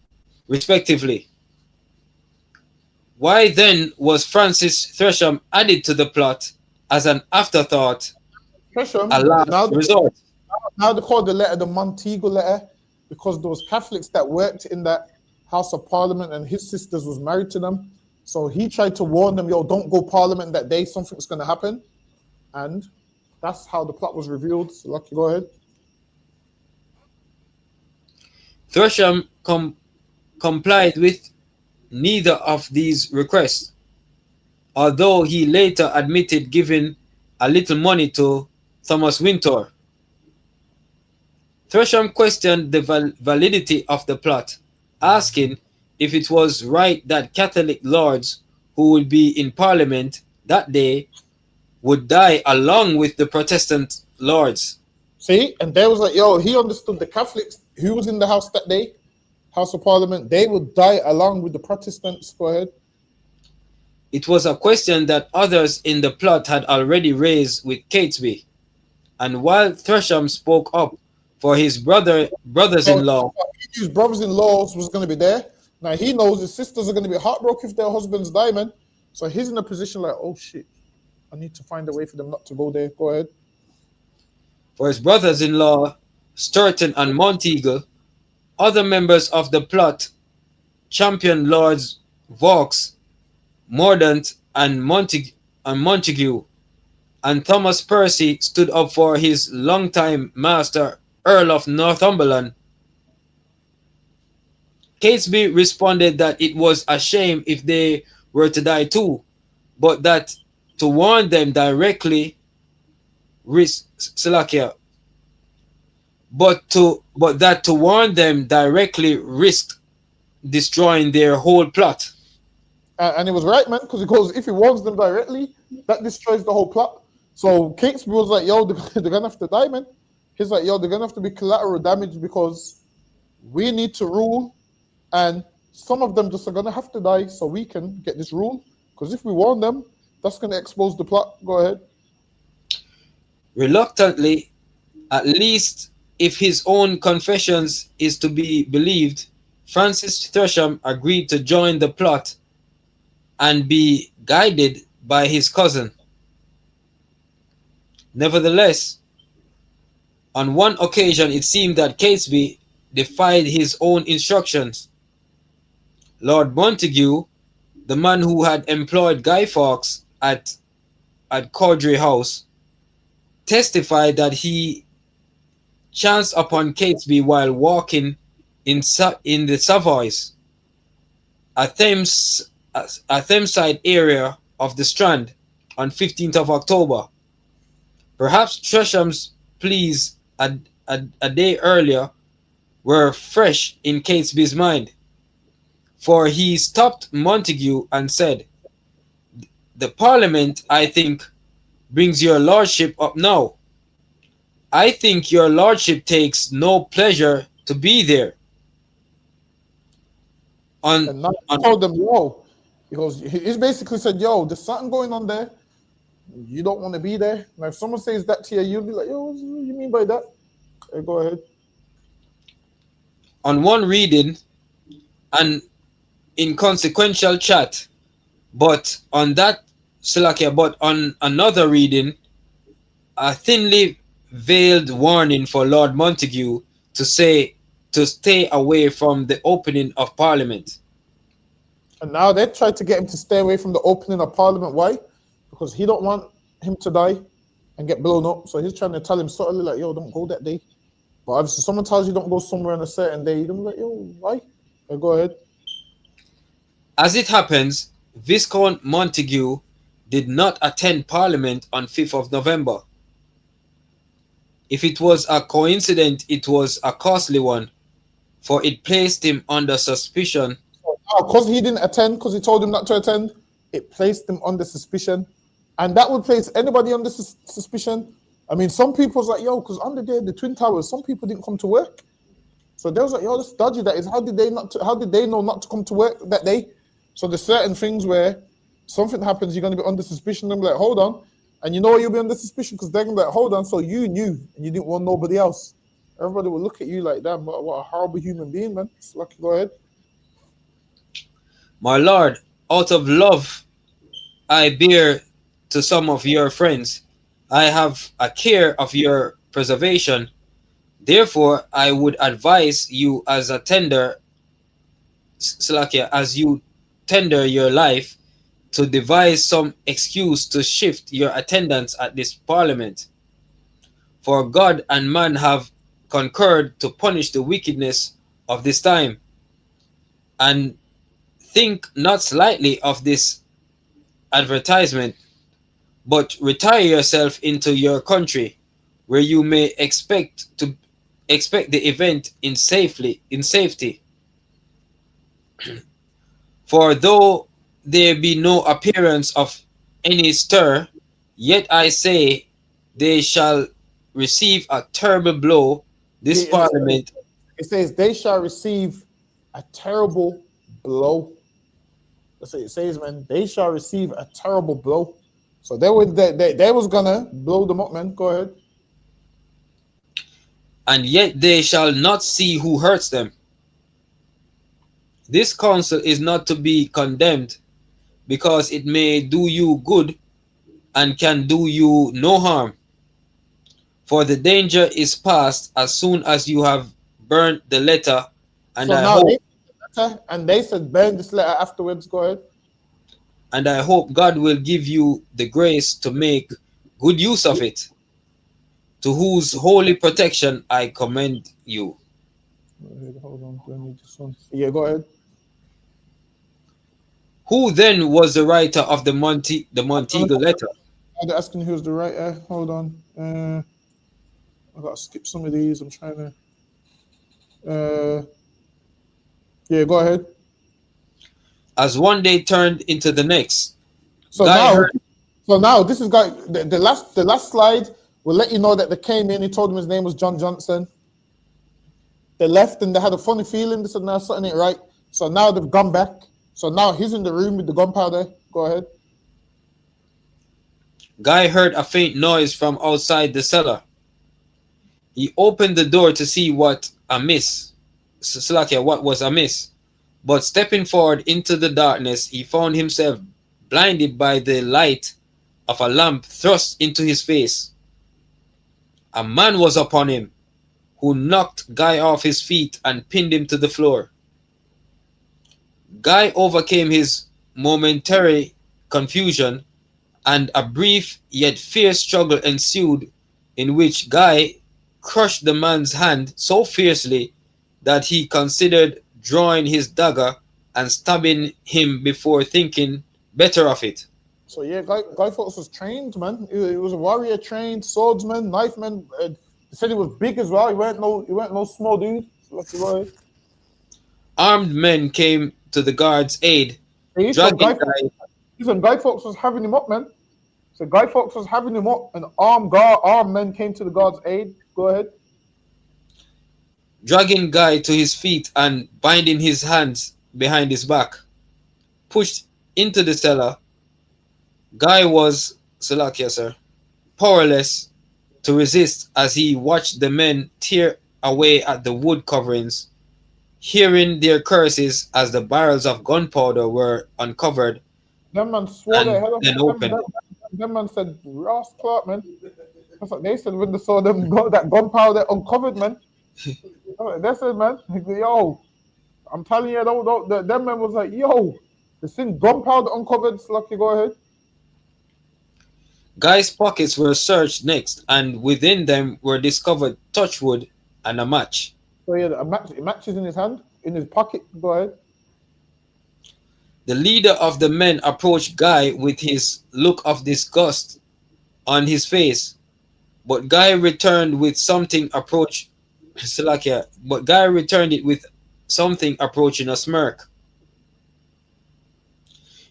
respectively. Why then was Francis Tresham added to the plot as an afterthought, Tresham, a last resort? Now they call the letter the Monteagle letter because those Catholics that worked in that House of Parliament and his sisters was married to them. So he tried to warn them, yo, don't go Parliament that day, something's going to happen. And that's how the plot was revealed. So Lucky, go ahead. Tresham complied with neither of these requests, although he later admitted giving a little money to Thomas Wintour. Tresham questioned the validity of the plot, asking if it was right that Catholic lords who would be in Parliament that day would die along with the Protestant lords. See, and they was like, yo, he understood the Catholics who was in the house that day, House of Parliament, they would die along with the Protestants. Go ahead. It was a question that others in the plot had already raised with Catesby, and while Tresham spoke up for his brothers-in-law, his brothers-in-law was going to be there. Now he knows his sisters are going to be heartbroken if their husbands die, man. So he's in a position like, oh shit, I need to find a way for them not to go there. Go ahead. For his brothers-in-law, Sturton and Monteagle, other members of the plot championed Lords Vaux, Mordaunt, and Montague, and Thomas Percy stood up for his longtime master, Earl of Northumberland. Catesby responded that it was a shame if they were to die too, but that to warn them directly risked destroying their whole plot. And it was right, man, because he goes, if he warns them directly, that destroys the whole plot. So Catesby was like, yo, they're gonna have to die, man. He's like, yo, they're gonna have to be collateral damage because we need to rule, and some of them just are gonna have to die so we can get this rule. Because if we warn them, that's gonna expose the plot. Go ahead. Reluctantly, at least if his own confessions is to be believed, Francis Tresham agreed to join the plot and be guided by his cousin. Nevertheless, on one occasion it seemed that Catesby defied his own instructions. Lord Montague, the man who had employed Guy Fawkes at Cowdray House, testified that he chanced upon Catesby while walking in the Savoys, a Thameside area of the Strand, on 15th of October. Perhaps Tresham's pleas a day earlier were fresh in Catesby's mind, for he stopped Montague and said, "The Parliament, I think, brings your lordship up now. I think your lordship takes no pleasure to be there. And now he told them, yo, because he's basically said, yo, there's something going on there. You don't want to be there. Now, if someone says that to you, you'll be like, yo, what do you mean by that? Okay, go ahead. On one reading, an inconsequential chat, but on another reading, a thinly veiled warning for Lord Montague to stay away from the opening of Parliament. And now they tried to get him to stay away from the opening of Parliament. Why? Because he don't want him to die and get blown up. So he's trying to tell him subtly like, yo, don't go that day. But obviously someone tells you don't go somewhere on a certain day, you're like, yo, why? Okay, go ahead. As it happens, Viscount Montague did not attend Parliament on 5th of November. If it was a coincidence, it was a costly one, for it placed him under suspicion. Because he didn't attend, because he told him not to attend, it placed him under suspicion. And that would place anybody under suspicion. I mean, some people's like, yo, because under there, the Twin Towers, some people didn't come to work. So they was like, yo, that's dodgy. That is, how did they know not to come to work that day? So there's certain things where something happens, you're going to be under suspicion. They'll be like, hold on. And you know why you'll be under suspicion? Because they're going to be like, hold on. So you knew and you didn't want nobody else. Everybody will look at you like, damn, what a horrible human being, man. It's lucky, go ahead. My lord, out of love I bear to some of your friends, I have a care of your preservation. Therefore, I would advise you as a tender, Salakia, as you tender your life, to devise some excuse to shift your attendance at this Parliament. For God and man have concurred to punish the wickedness of this time. And think not slightly of this advertisement, but retire yourself into your country, where you may expect the event in safety. For though there be no appearance of any stir, yet I say they shall receive a terrible blow. This Parliament. It says they shall receive a terrible blow. That's what it says, man. They shall receive a terrible blow. So they was gonna blow them up, man. Go ahead. And yet they shall not see who hurts them. This counsel is not to be condemned, because it may do you good and can do you no harm. For the danger is past as soon as you have burnt the letter. And they said burn this letter afterwards. Go ahead. And I hope God will give you the grace to make good use of it, to whose holy protection I commend you. Hold on, do I need this one? Yeah, go ahead. Who then was the writer of the Montego letter? I'm asking who's the writer. Hold on. I gotta skip some of these. I'm trying to. Yeah, go ahead. As one day turned into the next. So now this is guy. The last slide will let you know that they came in. He told him his name was John Johnson. They left and they had a funny feeling. They said, "Now something ain't right." So now they've gone back. So now he's in the room with the gunpowder. Go ahead. Guy heard a faint noise from outside the cellar. He opened the door to see what was amiss. But stepping forward into the darkness, he found himself blinded by the light of a lamp thrust into his face. A man was upon him, who knocked Guy off his feet and pinned him to the floor. Guy overcame his momentary confusion, and a brief yet fierce struggle ensued, in which Guy crushed the man's hand so fiercely that he considered drawing his dagger and stabbing him before thinking better of it. So yeah, Guy Fawkes was trained, man. He was a warrior, trained swordsman, knifeman. He said he was big as well. He weren't no small dude. Armed men came to the guard's aid. Guy Fawkes was having him up, man. So Guy Fawkes was having him up, and armed men came to the guard's aid. Go ahead. dragging Guy to his feet and binding his hands behind his back. Pushed into the cellar, Guy was, Salakia, sir, powerless to resist as he watched the men tear away at the wood coverings, hearing their curses as the barrels of gunpowder were uncovered Them man swore their and head off. then opened. Them man said, Ross Clark, man. That's what they said when they saw them that gunpowder uncovered, man. They said, man, yo, I'm telling you, them man was like, yo, the seen gunpowder uncovered. Lucky, go ahead. Guy's pockets were searched next, and within them were discovered touchwood and a match. So yeah, a match is in his hand, in his pocket. Go ahead. The leader of the men approached Guy with his look of disgust on his face, but Guy returned with something but Guy returned it with something approaching a smirk.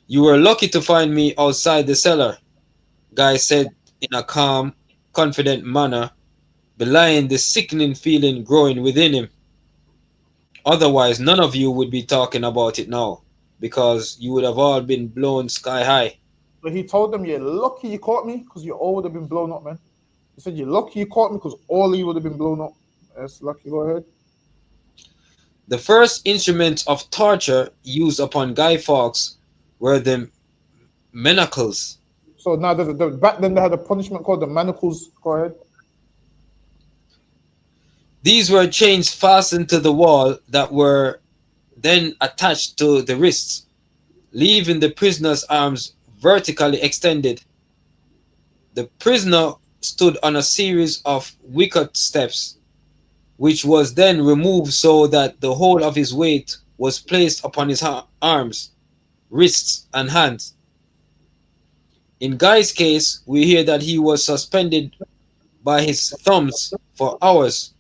"You were lucky to find me outside the cellar," Guy said in a calm, confident manner, belying the sickening feeling growing within him. "Otherwise, none of you would be talking about it now, because you would have all been blown sky high." But he told them, "You're lucky you caught me, because you all would have been blown up, man." He said, "You're lucky you caught me, because all of you would have been blown up." That's lucky. Go ahead. The first instruments of torture used upon Guy Fawkes were the manacles. So now, back then they had a punishment called the manacles. Go ahead. These were chains fastened to the wall that were then attached to the wrists, leaving the prisoner's arms vertically extended. The prisoner stood on a series of wicker steps, which was then removed so that the whole of his weight was placed upon his arms, wrists, and hands. In Guy's case, we hear that he was suspended by his thumbs for hours.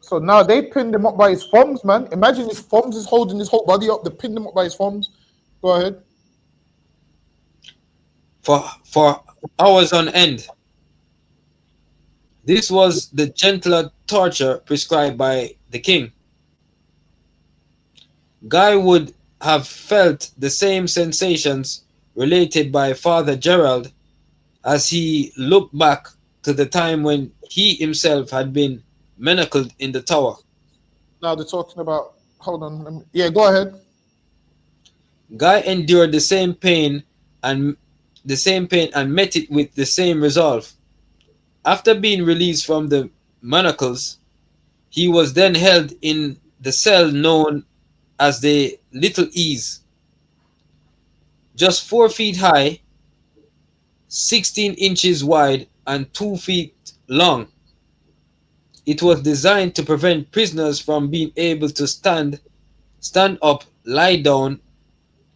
So now they pinned him up by his thumbs, man. Imagine his thumbs is holding his whole body up. They pinned him up by his thumbs. Go ahead. For hours on end. This was the gentler torture prescribed by the king. Guy would have felt the same sensations related by Father Gerald as he looked back to the time when he himself had been manacled in the tower. Now they're talking about, hold on, yeah, go ahead. Guy endured the same pain and met it with the same resolve. After being released from the manacles, he was then held in the cell known as the Little Ease, just 4 feet high, 16 inches wide, and 2 feet long. It was designed to prevent prisoners from being able to stand up, lie down,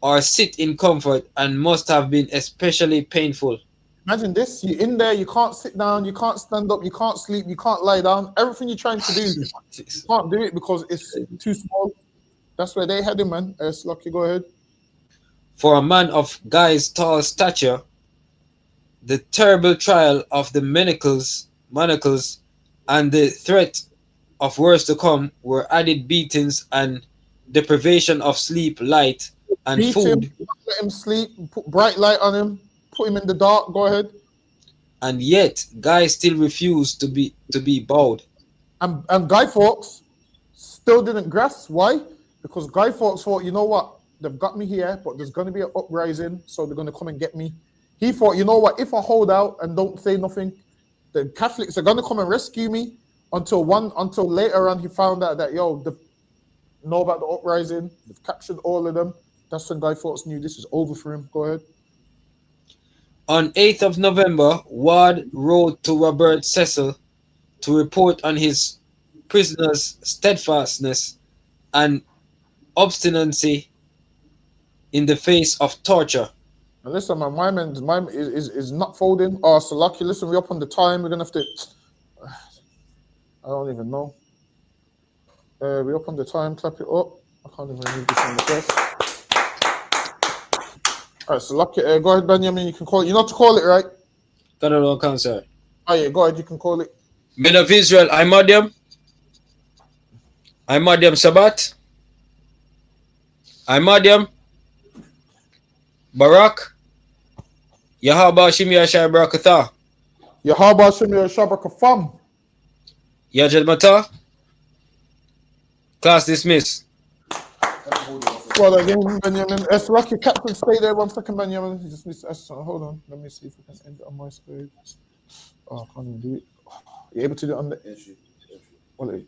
or sit in comfort, and must have been especially painful. Imagine this, you're in there, you can't sit down, you can't stand up, you can't sleep, you can't lie down. Everything you're trying to do, you can't do it because it's too small. That's where they had him, man. Lucky, go ahead. For a man of Guy's tall stature, the terrible trial of the manacles, and the threat of worse to come were added beatings and deprivation of sleep, light, and Beat food. him, let him sleep, put bright light on him, put him in the dark. Go ahead. And yet, Guy still refused to be bowed. And Guy Fawkes still didn't grasp. Why? Because Guy Fawkes thought, you know what? They've got me here, but there's going to be an uprising, so they're going to come and get me. He thought, you know what? If I hold out and don't say nothing, the Catholics are going to come and rescue me. Until later on, he found out that, yo, they know about the uprising. They've captured all of them. That's when Guy Fawkes knew this is over for him. Go ahead. On 8th of November, Ward wrote to Robert Cecil to report on his prisoner's steadfastness and obstinacy in the face of torture. And listen, man, my man is not folding. Oh, so lucky. Listen, we're up on the time. We're gonna have to. I don't even know. We're up on the time. Clap it up. I can't even read this on the press. All right, so lucky. Go ahead, Benjamin. You can call it. You know to call it, right? Canada cancer. Oh yeah, go ahead. You can call it. Men of Israel, I'm Adiam. I'm Madiam Sabat. I'm Madiam. Barak. Yahaba Shimia Shai Barakatha. Yahaba Shemir Shabakafam. Yajad Mata. Class dismissed. Well, again, Benjamin. S. Rocky Captain, stay there 1 second, Benjamin. He just needs to S. Hold on. Let me see if we can end it on my screen. Oh, I can't even do it. You able to do it on the. Well,